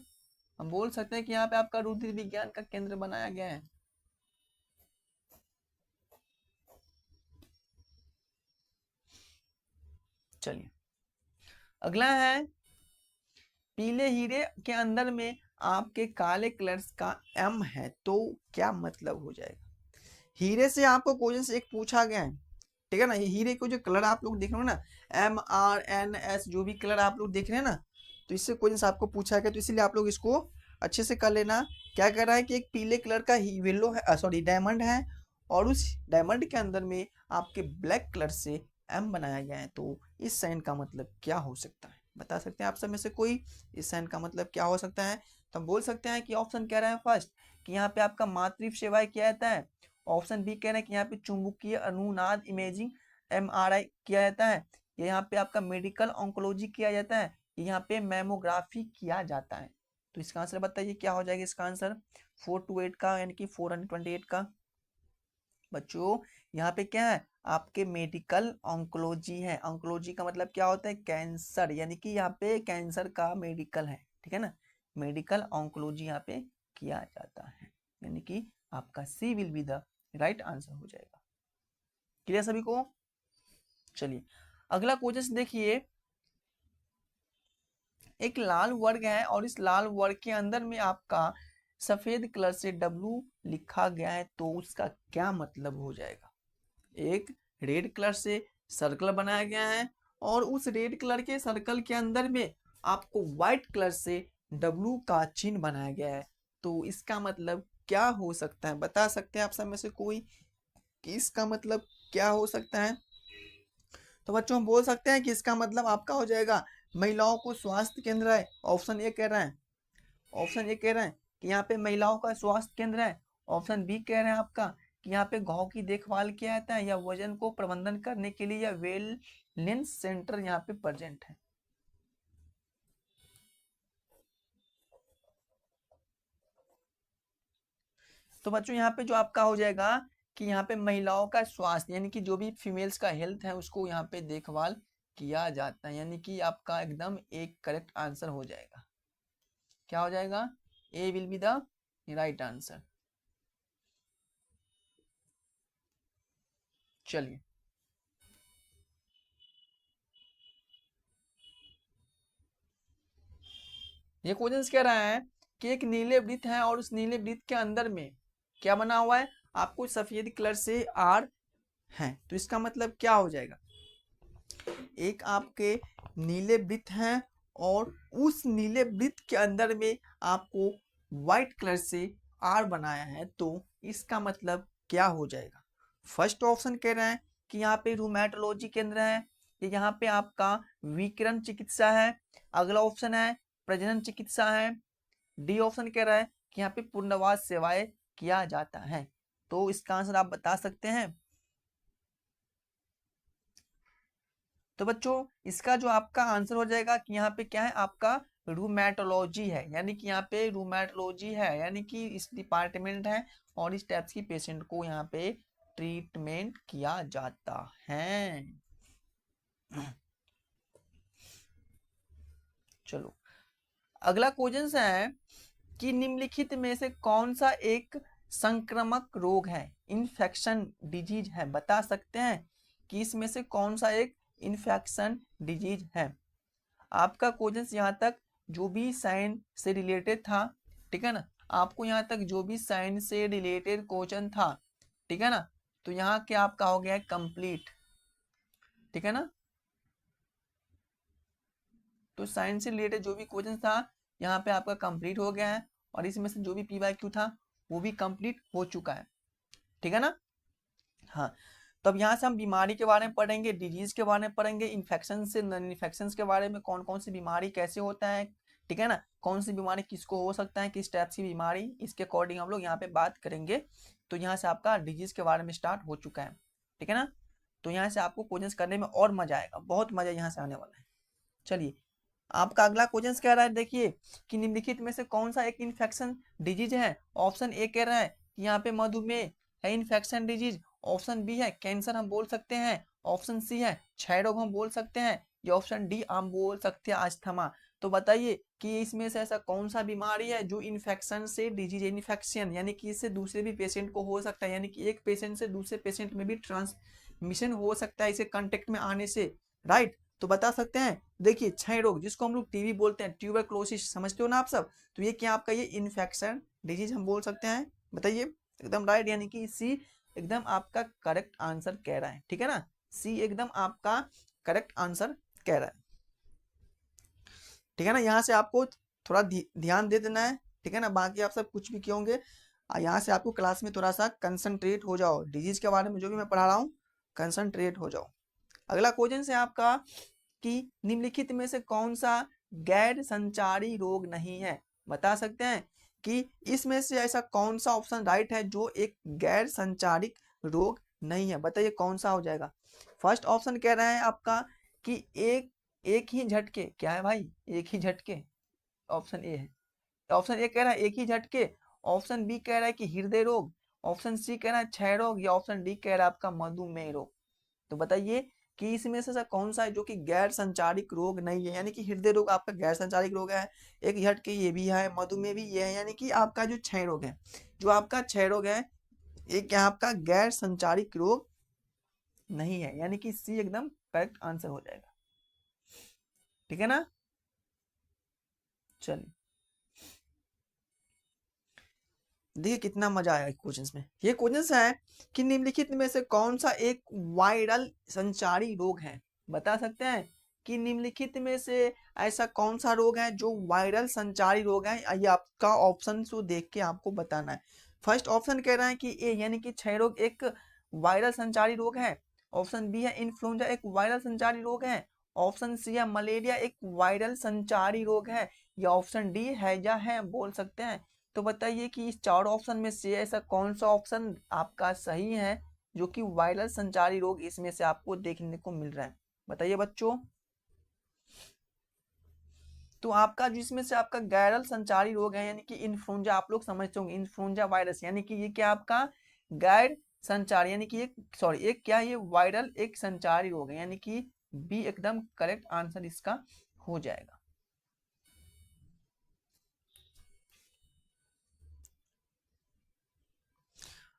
हम बोल सकते हैं कि यहाँ पे आपका रुधिर विज्ञान का केंद्र बनाया गया है। चलिए, अगला है पीले हीरे के अंदर में आपके काले कलर्स का एम है, तो क्या मतलब हो जाएगा? हीरे से आपको क्वेश्चन से एक पूछा गया है, ठीक है ना। ये हीरे को जो कलर आप लोग देख रहे हो ना, MRNS, जो भी कलर आप लोग देख रहे हैं ना, तो इससे क्वेश्चन आपको पूछा गया, तो इसीलिए आप लोग इसको अच्छे से कर लेना। क्या कर रहा है कि एक पीले कलर का येलो है, सॉरी डायमंड है, और उस डायमंड के अंदर में आपके ब्लैक कलर से एम बनाया गया है, तो इस साइन का मतलब क्या हो सकता है? बता सकते हैं आप सब में से कोई इस साइन का मतलब क्या हो सकता है? तो हम बोल सकते हैं कि ऑप्शन कह रहा है फर्स्ट कि यहाँ पे आपका मातृ सेवाएं किया जाता है। ऑप्शन बी कह रहे हैं कि यहाँ पे चुंबकीय अनुनाद इमेजिंग MRI किया जाता है। यहाँ पे आपका मेडिकल ऑन्कोलॉजी किया जाता है। यहाँ पे मेमोग्राफी किया जाता है। तो इसका आंसर बताइए क्या हो जाएगा इसका आंसर 428 का, यानी कि 428 का। बच्चों यहाँ पे क्या है, आपके मेडिकल ऑन्कोलॉजी है। ऑन्कोलॉजी का मतलब क्या होता है? कैंसर, यानी कि यहाँ पे कैंसर का मेडिकल है, ठीक है ना। मेडिकल ऑन्कोलॉजी यहाँ पे किया जाता है, यानी कि आपका C will be the right answer हो जाएगा। क्लियर सभी को? चलिए, अगला क्वेश्चन देखिए। एक लाल वर्ग है और इस लाल वर्ग के अंदर में आपका सफेद कलर से W लिखा गया है, तो उसका क्या मतलब हो जाएगा? एक रेड कलर से सर्कल बनाया गया है और उस रेड कलर के सर्कल के अंदर में आपको व्हाइट कलर से W का चिन्ह बनाया गया है, तो इसका मतलब क्या हो सकता है? बता सकते हैं आप सब में से कोई कि इसका मतलब क्या हो सकता है? तो बच्चों हम बोल सकते हैं कि इसका मतलब आपका हो जाएगा महिलाओं को स्वास्थ्य केंद्र है। ऑप्शन ए कह रहा है, ऑप्शन ए कह रहे हैं कि यहाँ पे महिलाओं का स्वास्थ्य केंद्र है। ऑप्शन बी कह रहे हैं आपका कि यहाँ पे घाव की देखभाल किया जाता है, या वजन को प्रबंधन करने के लिए या वेलनेस सेंटर यहाँ पे प्रेजेंट है। तो बच्चों यहाँ पे जो आपका हो जाएगा कि यहाँ पे महिलाओं का स्वास्थ्य, यानी कि जो भी फीमेल्स का हेल्थ है उसको यहाँ पे देखभाल किया जाता है, यानी कि आपका एकदम एक करेक्ट आंसर हो जाएगा। क्या हो जाएगा? A will be the right answer. चलिए, ये क्वेश्चन कह रहा है कि एक नीले वृत्त है और उस नीले वृत्त के अंदर में क्या बना हुआ है? आपको सफेद कलर से आर है, तो इसका मतलब क्या हो जाएगा? एक आपके नीले वृत्त है और उस नीले वृत्त के अंदर में आपको व्हाइट कलर से आर बनाया है, तो इसका मतलब क्या हो जाएगा? फर्स्ट ऑप्शन कह रहे हैं कि यहाँ पे रूमेटोलॉजी केंद्र है, यहाँ पे आपका विकिरण चिकित्सा है। अगला ऑप्शन है प्रजनन चिकित्सा है। डी ऑप्शन कह रहा है कि यहाँ पे पुनर्वास सेवाएं किया जाता है। तो इसका आंसर आप बता सकते हैं। तो बच्चों इसका जो आपका आंसर हो जाएगा कि यहाँ पे क्या है, आपका रूमेटोलॉजी है, यानी कि यहाँ पे रूमेटोलॉजी है, यानी कि इस डिपार्टमेंट है और इस टाइप्स की पेशेंट को यहाँ पे ट्रीटमेंट किया जाता है। चलो अगला क्वेश्चन है कि निम्नलिखित में से कौन सा एक संक्रामक रोग है, इन्फेक्शन डिजीज है, बता सकते हैं कि इसमें से कौन सा एक इन्फेक्शन डिजीज है। आपका क्वेश्चन यहाँ तक जो भी साइन से रिलेटेड था, ठीक है ना, आपको यहाँ तक जो भी साइन से रिलेटेड क्वेश्चन था, ठीक है ना, तो यहाँ क्या आपका हो गया है कंप्लीट, ठीक है ना। तो साइंस से रिलेटेड जो भी क्वेश्चन था यहाँ पे आपका कंप्लीट हो गया है और इसमें से जो भी पीवाईक्यू था वो भी कंप्लीट हो चुका है, ठीक है ना। हाँ, तो अब यहाँ से हम बीमारी के बारे में पढ़ेंगे, डिजीज के बारे में पढ़ेंगे, इन्फेक्शन से नॉन इन्फेक्शन के बारे में, कौन कौन सी बीमारी कैसे होता है, ठीक है ना, कौन सी बीमारी किसको हो सकता है, किस टाइप की बीमारी, इसके अकॉर्डिंग हम लोग यहाँ पे बात करेंगे। तो यहाँ से आपका डिजीज के बारे में स्टार्ट हो चुका है, ठीक है ना। तो यहाँ से आपको क्वेश्चन करने में और मजा आएगा, बहुत मजा यहाँ से आने वाला है। चलिए आपका अगला क्वेश्चन कह रहा है, देखिए कि निम्नलिखित में से कौन सा एक इन्फेक्शन डिजीज है। ऑप्शन ए कह रहा है कि यहाँ पे मधुमेह है इन्फेक्शन डिजीज, ऑप्शन बी है कैंसर हम बोल सकते हैं, ऑप्शन सी है क्षय रोग हम बोल सकते हैं, या ऑप्शन डी हम बोल सकते हैं अस्थमा। तो बताइए कि इसमें से ऐसा कौन सा बीमारी है जो इन्फेक्शन से डिजीज, इन्फेक्शन यानी कि इससे दूसरे भी पेशेंट को हो सकता है, यानी कि एक पेशेंट से दूसरे पेशेंट में भी ट्रांसमिशन हो सकता है इसे कांटेक्ट में आने से, राइट। तो बता सकते हैं, देखिए क्षय रोग जिसको हम लोग टीबी बोलते हैं, ट्यूबरक्लोसिस, समझते हो ना आप सब, तो ये क्या आपका ये इन्फेक्शन डिजीज हम बोल सकते हैं। बताइए एकदम राइट, यानी कि सी एकदम आपका करेक्ट आंसर कह रहा है, ठीक है ना, सी एकदम आपका करेक्ट आंसर कह रहा है, ठीक है ना। यहाँ से आपको थोड़ा ध्यान दे देना है, ठीक है ना, बाकी आप सब कुछ भी किए होंगे यहाँ से आपको क्लास में थोड़ा सा कंसंट्रेट हो जाओ, डिजीज के बारे में जो भी मैं पढ़ा रहा हूँ कंसंट्रेट हो जाओ। अगला क्वेश्चन है आपका कि निम्नलिखित में से कौन सा गैर संचारी रोग नहीं है। बता सकते हैं कि इसमें से ऐसा कौन सा ऑप्शन राइट है जो एक गैर संचारिक रोग नहीं है। बताइए कौन सा हो जाएगा। फर्स्ट ऑप्शन कह रहा है आपका कि एक ही झटके, क्या है भाई, एक ही झटके, ऑप्शन ए है। ऑप्शन ए कह रहा है एक ही झटके, ऑप्शन बी कह रहा है कि हृदय रोग, ऑप्शन सी कह रहा है क्षय रोग, या ऑप्शन डी कह रहा है आपका मधुमेह रोग। तो बताइए कि इसमें से कौन सा है जो कि गैर संचारिक रोग नहीं है, यानी कि हृदय रोग आपका गैर संचारिक रोग है, एक झटके ये भी है, मधुमेह भी ये है, यानी कि आपका जो क्षय रोग है, जो आपका क्षय रोग है ये क्या आपका गैर संचारिक रोग नहीं है, यानी कि सी एकदम करेक्ट आंसर हो जाएगा, ठीक है ना। चलिए देखिए कितना मजा आया क्वेश्चंस में। ये क्वेश्चंस है कि निम्नलिखित में से कौन सा एक वायरल संचारी रोग है। बता सकते हैं कि निम्नलिखित में से ऐसा कौन सा रोग है जो वायरल संचारी रोग है। ये आपका ऑप्शन को देख के आपको बताना है। फर्स्ट ऑप्शन कह रहा है कि ए यानी कि क्षय रोग एक वायरल संचारी रोग है, ऑप्शन बी है इन्फ्लुएंजा एक वायरल संचारी रोग है, ऑप्शन सी है मलेरिया एक वायरल संचारी रोग है, या ऑप्शन डी हैजा है बोल सकते हैं। तो बताइए कि इस चार ऑप्शन में से ऐसा कौन सा ऑप्शन आपका सही है जो कि वायरल संचारी रोग इसमें से आपको देखने को मिल रहा है। बताइए बच्चों। तो आपका जिसमें से आपका गैरल संचारी रोग है यानी कि इन्फ्लुएंजा, आप लोग समझते होंगे इन्फ्लुएंजा वायरस, यानी कि ये क्या आपका गैर संचारी यानी कि एक सॉरी एक क्या ये वायरल एक संचारी रोग है, यानी कि बी एकदम करेक्ट आंसर इसका हो जाएगा।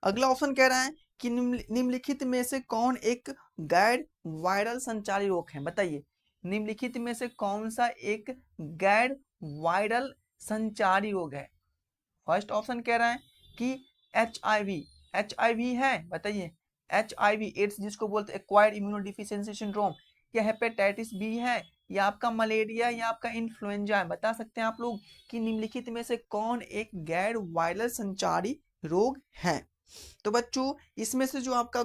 अगला ऑप्शन कह रहा है कि निम्नलिखित में से कौन एक गैर वायरल संचारी रोग है। बताइए निम्नलिखित में से कौन सा एक गैर वायरल संचारी रोग है। फर्स्ट ऑप्शन कह रहा है कि HIV है, बताइए HIV एड्स जिसको बोलते हैं एक्वायर्ड इम्यूनोडिफिशियेंसी सिंड्रोम, या हेपेटाइटिस बी है, या आपका मलेरिया, या आपका इन्फ्लुएंजा है। बता सकते हैं आप लोग कि निम्नलिखित में से कौन एक गैर वायरल संचारी रोग है। तो बच्चों इसमें से जो आपका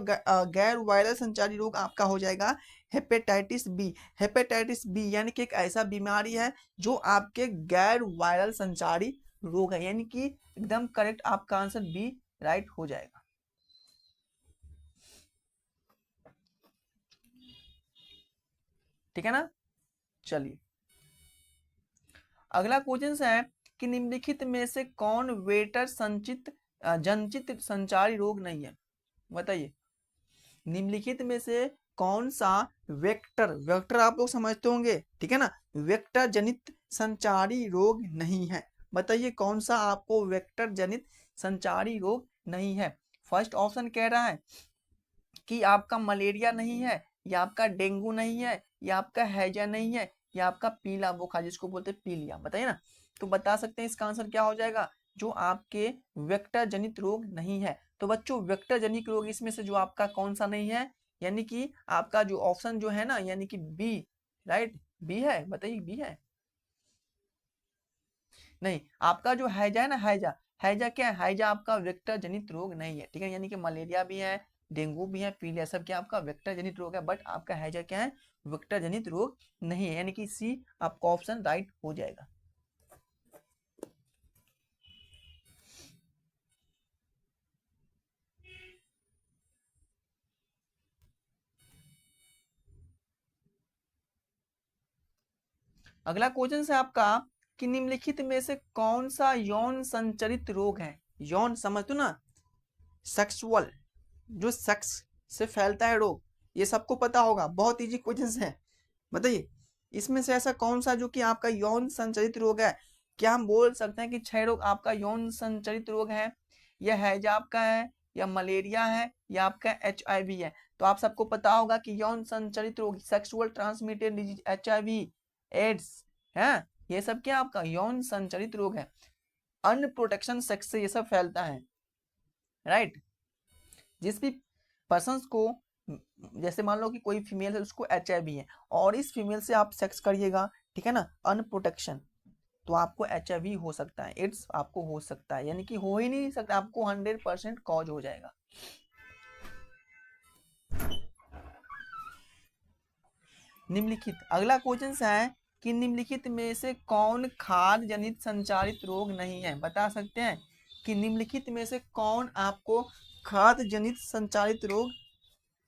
गैर वायरल संचारी रोग आपका हो जाएगा हेपेटाइटिस बी। हेपेटाइटिस बी यानी कि एक ऐसा बीमारी है जो आपके गैर वायरल संचारी रोग है, यानी कि एकदम करेक्ट आपका आंसर बी राइट हो जाएगा। ठीक है ना। चलिए अगला क्वेश्चन है कि निम्नलिखित में से कौन वेटर संचित जनचित संचारी रोग नहीं है, बताइए। निम्नलिखित में से कौन सा वेक्टर, वेक्टर आप लोग समझते होंगे, ठीक है ना, वेक्टर जनित संचारी रोग नहीं है, बताइए कौन सा आपको वेक्टर जनित संचारी रोग नहीं है। फर्स्ट ऑप्शन कह रहा है कि आपका मलेरिया नहीं है, या आपका डेंगू नहीं है, या आपका हैजा नहीं है, या आपका पीला बुखार जिसको बोलते हैं पीलिया, बताइए ना। तो बता सकते हैं इसका आंसर क्या हो जाएगा, जो आपके वेक्टर जनित रोग नहीं है। तो बच्चों वेक्टर जनित रोग इसमें से जो आपका कौन सा नहीं है, यानी कि आपका जो ऑप्शन जो है ना, यानी कि बी, राइट, बी है, बताइए बी है। नहीं, आपका जो हैजा है ना, हैजा, हैजा क्या है, हैजा आपका वेक्टर जनित रोग नहीं है, ठीक है, यानी कि मलेरिया भी है, डेंगू भी है, पीलिया सब क्या आपका वेक्टर जनित रोग है, बट आपका हैजा क्या है, वेक्टर जनित रोग नहीं है, यानी कि सी आपका ऑप्शन राइट हो जाएगा। अगला क्वेश्चन है आपका कि निम्नलिखित में से कौन सा यौन संचरित रोग है। यौन समझ तो ना, सेक्सुअल, जो सेक्स से फैलता है रोग, ये सबको पता होगा, बहुत इजी क्वेश्चन है, बताइए इसमें से ऐसा कौन सा जो कि आपका यौन संचरित रोग है। क्या हम बोल सकते हैं कि क्षय रोग आपका यौन संचरित रोग है, या हैजा आपका है, या मलेरिया है, या आपका HIV है। तो आप सबको पता होगा कि यौन संचरित रोग, sexual transmitted disease, HIV, AIDS है, ये सब क्या आपका यौन संचरित रोग है। अनप्रोटेक्शन सेक्स से ये सब फैलता है, राइट। जिस भी पर्सन को, जैसे मान लो कि कोई फीमेल है उसको HIV है, और इस फीमेल से आप सेक्स करिएगा, ठीक है ना, अनप्रोटेक्शन, तो आपको HIV हो सकता है, एड्स आपको हो सकता है, यानी कि हो ही नहीं सकता, आपको 100% कॉज हो जाएगा। निम्नलिखित, अगला क्वेश्चन है कि निम्नलिखित में से कौन खाद्य जनित संचारित रोग नहीं है, बता सकते हैं कि निम्नलिखित में से कौन आपको खाद्य जनित संचारित रोग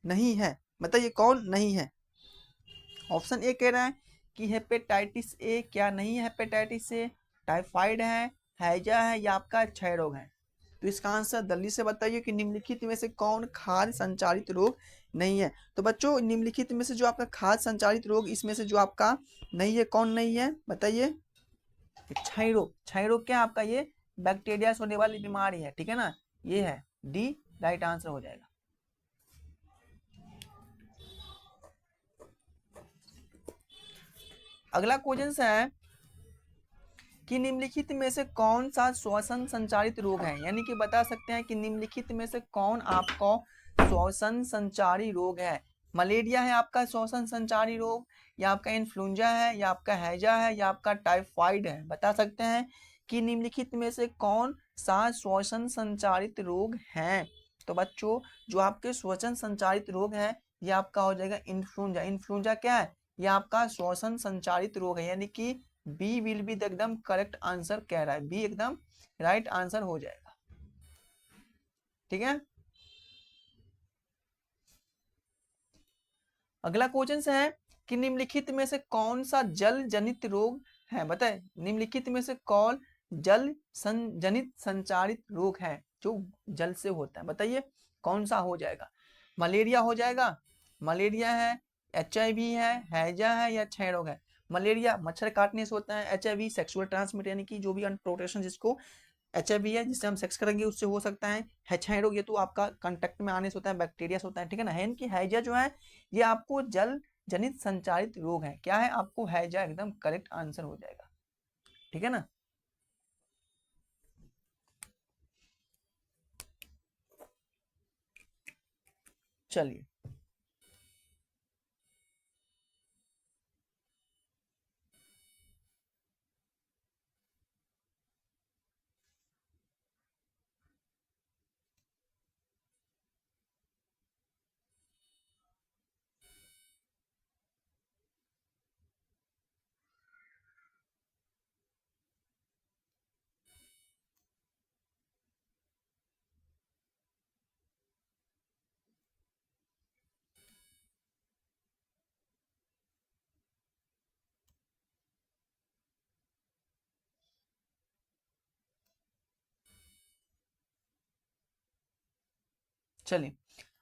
नहीं है, बताइए कौन नहीं है। ऑप्शन ए कह रहा है कि हेपेटाइटिस ए, क्या नहीं है हेपेटाइटिस ए, टाइफाइड है, हैजा है, या आपका क्षय रोग है। तो इसका आंसर जल्दी से बताइए कि निम्नलिखित में से कौन खाद्य संचारित रोग नहीं है। तो बच्चों निम्नलिखित में से जो आपका खाद्य संचारित रोग, इसमें से जो आपका नहीं है, कौन नहीं है बताइए। क्षय रोग, क्षय रोग क्या आपका, ये बैक्टीरिया से होने वाली बीमारी है, ठीक है ना, ये है डी राइट आंसर हो जाएगा। अगला क्वेश्चन है कि निम्नलिखित में से कौन सा श्वसन संचारित रोग है, यानी कि बता सकते हैं कि निम्नलिखित में से कौन आपको श्वसन संचारी रोग है। मलेरिया है आपका श्वसन संचारी रोग, या आपका इन्फ्लुएंजा है, या आपका हैजा है, या आपका टाइफाइड है। बता सकते हैं कि निम्नलिखित में से कौन सा श्वसन संचारित रोग है। तो बच्चों जो आपके श्वसन संचारित रोग है, ये आपका हो जाएगा इन्फ्लुएंजा। इन्फ्लुएंजा क्या है, ये आपका श्वसन संचारित रोग है, यानी कि बी विल बी द एकदम करेक्ट आंसर कह रहा है, बी एकदम राइट आंसर हो जाएगा, ठीक है। अगला क्वेश्चन है कि निम्नलिखित में से कौन सा जल जनित रोग है, बताए निम्नलिखित में से कौन जल जनित संचारित रोग है जो जल से होता है, बताइए कौन सा हो जाएगा। मलेरिया हो जाएगा, मलेरिया है, HIV है, हैजा है, या क्षय रोग है। मलेरिया मच्छर काटने से होता है, HIV सेक्सुअल ट्रांसमिट यानी कि जो भी अनप्रोटेक्शन जिसको HIV है, जिससे हम सेक्स करेंगे उससे हो सकता है। क्षय रोग ये तो आपका कांटेक्ट में आने से होता है, बैक्टीरिया से होता है, ठीक है ना। है कि हैजा जो है ये आपको जल जनित संचारित रोग है, क्या है आपको हैजा एकदम करेक्ट आंसर हो जाएगा, ठीक है ना। चलिए चलिए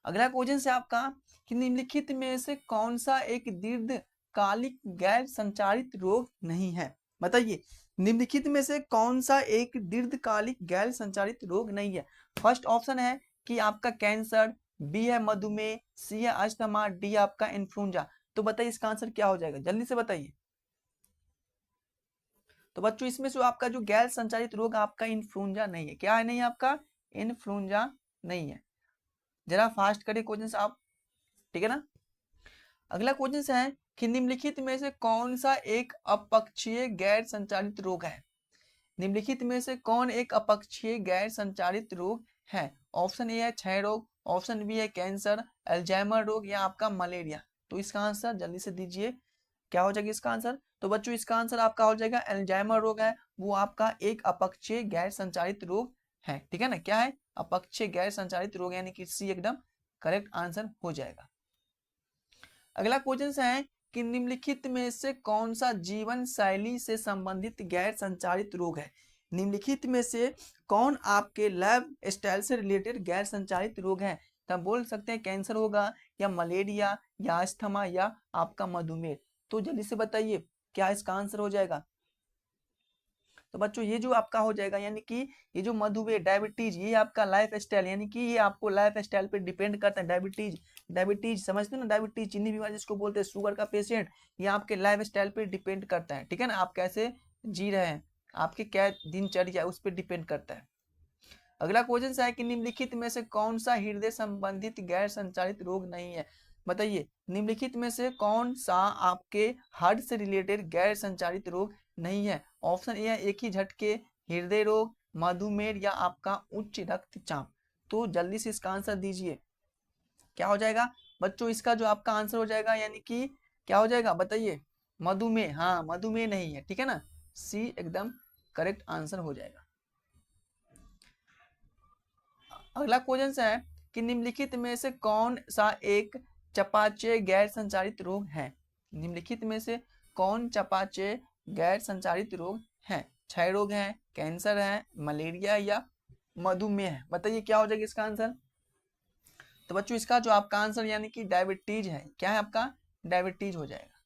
अगला क्वेश्चन से आपका कि निम्नलिखित में से कौन सा एक दीर्घकालिक गैर संचारित रोग नहीं है। बताइए निम्नलिखित में से कौन सा एक दीर्घकालिक गैर संचारित रोग नहीं है। फर्स्ट ऑप्शन है कि आपका कैंसर, बी है मधुमेह, सी है अस्थमा, डी आपका इन्फ्लुएंजा। तो बताइए इसका आंसर क्या हो जाएगा, जल्दी से बताइए। तो बच्चों इसमें से आपका जो गैर संचारित रोग आपका इन्फ्लुएंजा नहीं है। क्या है नहीं आपका, इन्फ्लुएंजा नहीं है। जरा फास्ट करिए क्वेश्चन आप, ठीक है ना। अगला क्वेश्चन है कि निम्नलिखित में से कौन सा एक अपक्षीय गैर संचारित रोग है। निम्नलिखित में से कौन एक अपक्षीय गैर संचारित रोग है। ऑप्शन ए है क्षय रोग, ऑप्शन बी है कैंसर, अल्जाइमर रोग या आपका मलेरिया। तो इसका आंसर जल्दी से दीजिए, क्या हो जाएगा इसका आंसर। तो बच्चों इसका आंसर आपका हो जाएगा अल्जाइमर रोग है, वो आपका एक अपक्षीय गैर संचारित रोग है, ठीक है ना। क्या है, अपक्षीय गैर संचारित रोग, यानी कि सी एकदम करेक्ट आंसर हो जाएगा। अगला क्वेश्चन है कि निम्नलिखित में से कौन सा जीवन शैली से संबंधित गैर संचारित रोग है। निम्नलिखित में से कौन आपके लाइफ स्टाइल से रिलेटेड गैर संचारित रोग है। तब बोल सकते हैं कैंसर होगा, या मलेरिया, या अस्थमा, या आपका मधुमेह। तो जल्दी से बताइए क्या इसका आंसर हो जाएगा। तो बच्चों ये जो आपका हो जाएगा, यानी कि ये जो मधुमेह, डायबिटीज, ये आपका लाइफ स्टाइल, यानी कि ये आपको लाइफ स्टाइल पे डिपेंड करता है। डायबिटीज, डायबिटीज समझते हैं ना, डायबिटीज चीनी बीमारी जिसको बोलते हैं, शुगर का पेशेंट, ये आपके लाइफ स्टाइल पे डिपेंड करता है, ठीक है ना। आप कैसे जी रहे हैं, आपके क्या दिनचर्या उस पर डिपेंड करता है। अगला क्वेश्चन है कि निम्नलिखित में से कौन सा हृदय संबंधित गैर संचारित रोग नहीं है। बताइए निम्नलिखित में से कौन सा आपके हार्ट से रिलेटेड गैर संचारित रोग नहीं है। ऑप्शन ए है एक ही झटके, हृदय रोग, मधुमेह या आपका उच्च रक्तचाप। तो जल्दी से इसका आंसर दीजिए, क्या हो जाएगा बच्चों इसका जो आपका आंसर हो जाएगा, यानी कि क्या हो जाएगा बताइए, मधुमेह। हाँ मधुमेह नहीं है, ठीक है ना, सी एकदम करेक्ट आंसर हो जाएगा। अगला क्वेश्चन है कि निम्नलिखित में से कौन सा एक चयापचय गैर संचारित रोग है। निम्नलिखित में से कौन चयापचय गैर संचारित रोग है। क्षय रोग है, कैंसर है, मलेरिया या मधुमेह है। बताइए क्या हो जाएगा इसका आंसर। तो बच्चों इसका जो आपका आंसर यानी कि डायबिटीज है। क्या है आपका, डायबिटीज हो जाएगा।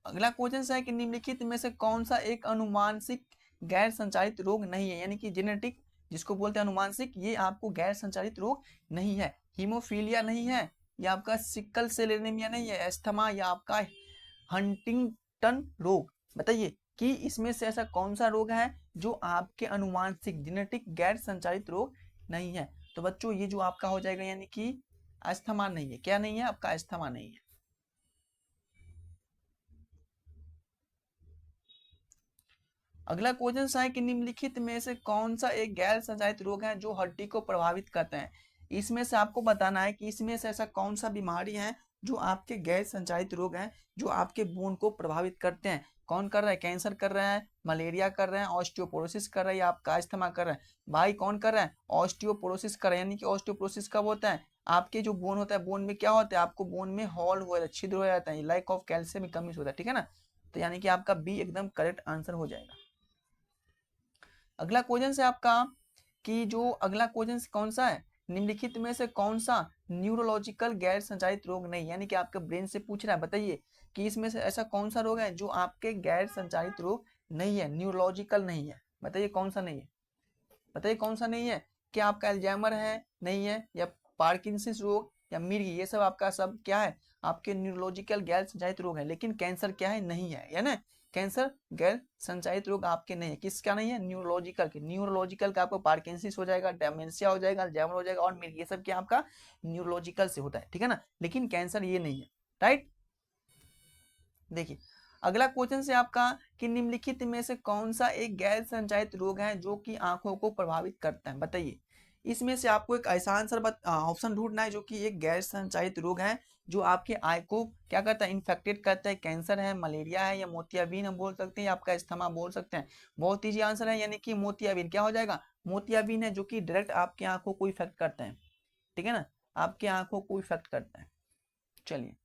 अगला क्वेश्चन है कि निम्नलिखित में से कौन सा एक अनुमानसिक गैर संचारित रोग नहीं है, यानी कि जेनेटिक जिसको बोलते हैं अनुमानसिक, ये आपको गैर संचारित रोग नहीं है। हीमोफीलिया नहीं है, या आपका सिकल सेल एनीमिया नहीं है, एस्थमा या आपका हंटिंगटन रोग। बताइए कि इसमें से ऐसा कौन सा रोग है जो आपके अनुमानसिक जेनेटिक गैर संचारित रोग नहीं है। तो बच्चों ये जो आपका हो जाएगा, यानी कि अस्थमा नहीं है। क्या नहीं है आपका, अस्थमा नहीं है। अगला क्वेश्चन है कि निम्नलिखित में से कौन सा एक गैर संचारित रोग है जो हड्डी को प्रभावित करते हैं। इसमें से आपको बताना है कि इसमें से ऐसा कौन सा बीमारी है जो आपके गैर संचारित रोग हैं जो आपके बोन को प्रभावित करते हैं। कौन कर रहा है, कैंसर कर रहा है, मलेरिया कर रहे हैं, ऑस्टियोपोरोसिस कर रहा है, या आपका अस्थमा कर रहा है। भाई कौन कर रहा है, ऑस्टियोपोरोसिस कर रहा है। यानी कि ऑस्टियोपोरोसिस कब होता है, आपके जो बोन होता है, बोन में क्या होता है, आपको बोन में हॉल हो जाता है, छिद्र हो जाता है, लैक ऑफ कैल्शियम की कमी से होता है, ठीक है ना। तो यानी कि आपका बी एकदम करेक्ट आंसर हो जाएगा। अगला क्वेश्चन है आपका कि जो अगला क्वेश्चन कौन सा है, निम्नलिखित में से कौन सा न्यूरोलॉजिकल गैर संचारित रोग नहीं, यानी कि आपके ब्रेन से पूछ रहा है। बताइए कि इसमें से ऐसा कौन सा रोग है जो आपके गैर संचारित रोग नहीं है, न्यूरोलॉजिकल नहीं है। बताइए कौन सा नहीं है, बताइए कौन सा नहीं है। क्या आपका अल्जाइमर है, नहीं है, या पार्किंसंस रोग, या मिर्गी, ये सब आपका सब क्या है, आपके न्यूरोलॉजिकल गैर संचारित रोग है। लेकिन कैंसर क्या है, नहीं है, या ना, कैंसर गैर संचारित रोग आपके नहीं है। किसका नहीं है, न्यूरोलॉजिकल के। न्यूरोलॉजिकल का आपको पार्किंसंस हो जाएगा, डेमेंशिया हो जाएगा, अल्जाइमर हो जाएगा, और मिर्गी, ये सब क्या आपका न्यूरोलॉजिकल से होता है, ठीक है ना। लेकिन कैंसर ये नहीं है, राइट। देखिए अगला क्वेश्चन से आपका कि निम्नलिखित में से कौन सा एक गैर संचारित रोग है जो कि आंखों को प्रभावित करता है। बताइए इसमें से आपको एक ऐसा आंसर ऑप्शन ढूंढना है जो कि एक गैर संचारित रोग है जो आपके आई को क्या करता है, इन्फेक्टेड करता है। कैंसर है, मलेरिया है, या मोतियाबिंद हम बोल सकते हैं, या आपका अस्थमा बोल सकते हैं। बहुत ईजी आंसर है, यानी कि मोतियाबिंद। क्या हो जाएगा, मोतियाबिंद है जो कि डायरेक्ट आपकी आंखों को इफेक्ट करते हैं, ठीक है ना, आपकी आंखों को इफेक्ट करता है। चलिए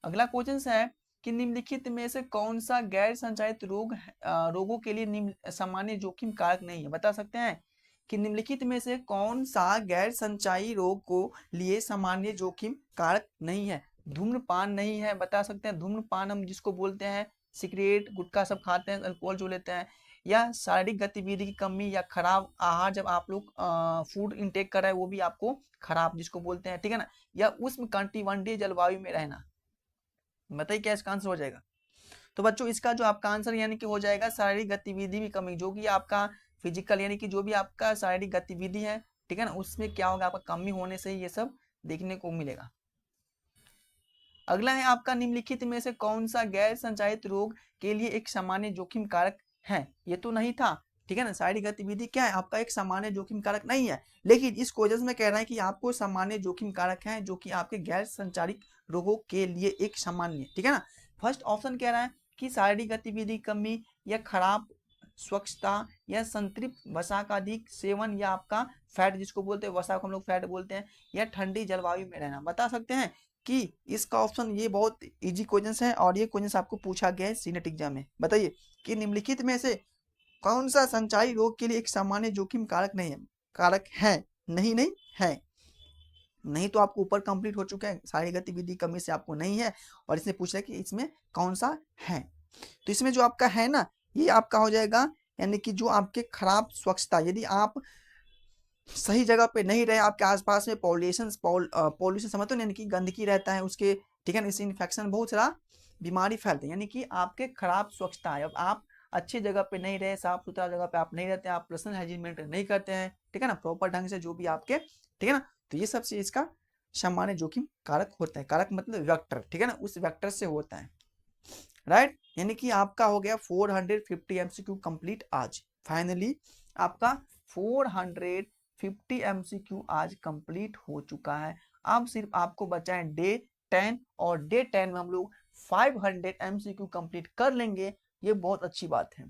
अगला क्वेश्चन है कि निम्नलिखित में से कौन सा गैर संचारित रोगों के लिए निम्न सामान्य जोखिम कारक नहीं है। बता सकते हैं कि निम्नलिखित में से कौन सा गैर संचारी रोग को लिए सामान्य जोखिम कारक नहीं है। धूम्रपान नहीं है, बता सकते हैं। धूम्रपान हम जिसको बोलते हैं, सिगरेट गुटखा सब खाते हैं, अल्कोहल जो लेते हैं, या शारीरिक गतिविधि की कमी या खराब आहार, जब आप लोग फूड इंटेक कर रहे हैं वो भी आपको खराब जिसको बोलते हैं, ठीक है ना, या उष्ण कटिबंधीय जलवायु में रहना। बताइए क्या इसका आंसर हो जाएगा। तो बच्चों इसका जो आपका आंसर यानी कि हो जाएगा शारीरिक गतिविधि की कमी, जो कि आपका फिजिकल यानी कि जो भी आपका शारीरिक गतिविधि है, ठीक है ना, उसमें क्या होगा, आपका कमी होने से ही ये सब देखने को मिलेगा। अगला है आपका निम्नलिखित में से कौन सा गैर संचारित रोग के लिए एक सामान्य जोखिम कारक है। ये तो नहीं था, ठीक है ना, शारीरिक गतिविधि क्या है आपका एक सामान्य जोखिम कारक नहीं है, लेकिन इस क्वेश्चन में कह रहा है कि आपको सामान्य जोखिम कारक है जो कि आपके गैर संचारित रोगों के लिए एक सामान्य, ठीक है ना। फर्स्ट ऑप्शन कह रहा है कि शारीरिक गतिविधि कमी या खराब स्वच्छता या संतृप्त वसा का अधिक सेवन या आपका फैट जिसको बोलते हैं, वसा को हम लोग फैट बोलते हैं, या ठंडी जलवायु में रहना। बता सकते हैं कि इसका ऑप्शन, ये बहुत इजी क्वेश्चन है और ये क्वेश्चन आपको पूछा गया है सीनेट एग्जाम में। बताइए कि निम्नलिखित में से कौन सा संचारी रोग के लिए एक सामान्य जोखिम कारक नहीं है। कारक है, नहीं नहीं है, नहीं तो आपको ऊपर कंप्लीट हो चुका है, शारीरिक गतिविधि कमी से आपको नहीं है, और इसने पूछा कि इसमें कौन सा है। तो इसमें जो आपका है ना, ये आपका हो जाएगा यानी कि जो आपके खराब स्वच्छता, यदि आप सही जगह पे नहीं रहे, आपके आसपास में पॉल्यूशन समझते हो, यानी कि गंदगी रहता है उसके, ठीक है ना, इससे इन्फेक्शन बहुत सारा बीमारी फैलते हैं, यानी कि आपके खराब स्वच्छता है। अब आप अच्छी जगह पे नहीं रहे, साफ सुथरा जगह पे आप नहीं रहते, आप पर्सनल हाइजीन मेंटेन नहीं करते हैं, ठीक है ना, प्रॉपर ढंग से जो भी आपके, ठीक है ना, तो ये सब चीज इसका सामान्य जोखिम कारक होता है। कारक मतलब वेक्टर, ठीक है ना, उस वेक्टर से होता है, राइट। यानी कि आपका हो गया 450 MCQ कंप्लीट आज। फाइनली आपका 450 MCQ आज कंप्लीट हो चुका है। अब सिर्फ आपको बचा है डे 10, और डे 10 में हम लोग 500 MCQ कंप्लीट कर लेंगे। ये बहुत अच्छी बात है,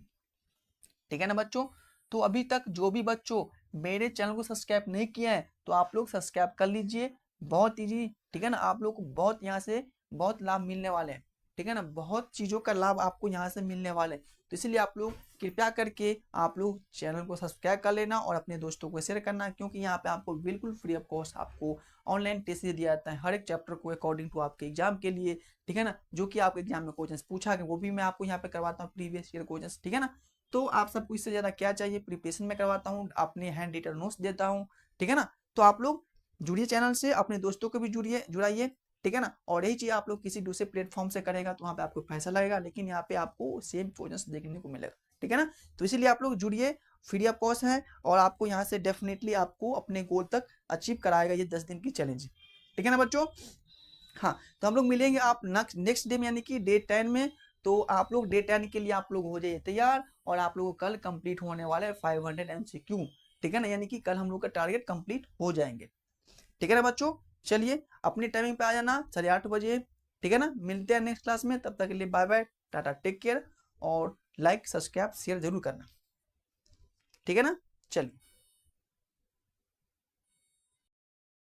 ठीक है ना बच्चों। तो अभी तक जो भी बच्चों मेरे चैनल को सब्सक्राइब नहीं किया है तो आप लोग सब्सक्राइब कर लीजिए, बहुत इजी, ठीक है ना, आप लोग को बहुत यहाँ से बहुत लाभ मिलने वाले हैं, ठीक है ना, बहुत चीज़ों का लाभ आपको यहाँ से मिलने वाले हैं। तो इसलिए आप लोग कृपया करके आप लोग चैनल को सब्सक्राइब कर लेना और अपने दोस्तों को शेयर करना, क्योंकि यहाँ पे आपको बिल्कुल फ्री ऑफ कॉस्ट आपको ऑनलाइन टेस्ट दिया जाता है हर एक चैप्टर को अकॉर्डिंग टू आपके एग्जाम के लिए, ठीक है ना, जो कि आपके एग्जाम में क्वेश्चन पूछा गया वो भी मैं आपको यहाँ पे करवाता हूँ, प्रीवियस ईयर क्वेश्चन, ठीक है ना। तो आप सबको इससे ज़्यादा क्या चाहिए, प्रिपरेशन में करवाता हूँ, अपने हैंड रिटन नोट्स देता हूँ, ठीक है ना। तो आप लोग जुड़िए चैनल से, अपने दोस्तों को भी जुड़ाइए, ठीक है ना। और यही चीज़ आप लोग किसी दूसरे प्लेटफॉर्म से करेगा तो वहाँ पे आपको पैसा लगेगा, लेकिन यहाँ पे आपको सेम क्वेश्चन देखने को मिलेगा, ठीक है ना। तो इसीलिए आप लोग जुड़िए, फ्री ऑफ कॉस्ट है, और आपको यहाँ से डेफिनेटली आपको अपने गोल तक अचीव कराएगा ये 10 दिन की चैलेंज, ठीक है ना बच्चों। हाँ, तो हम लोग मिलेंगे आप नेक्स्ट डे में यानी कि डे 10 में। तो आप लोग डे 10 के लिए आप लोग हो जाइए तैयार, और आप लोगों को कल कंप्लीट होने वाला है 500 MCQ, ठीक है ना, यानी कि कल हम लोग का टारगेट कंप्लीट हो जाएंगे, ठीक है ना बच्चों। चलिए अपनी टाइमिंग पे आ जाना 8:30 बजे, ठीक है ना। मिलते हैं नेक्स्ट क्लास में, तब तक के लिए bye bye, tata, take care, और लाइक सब्सक्राइब शेयर जरूर करना, ठीक है ना। चलिए।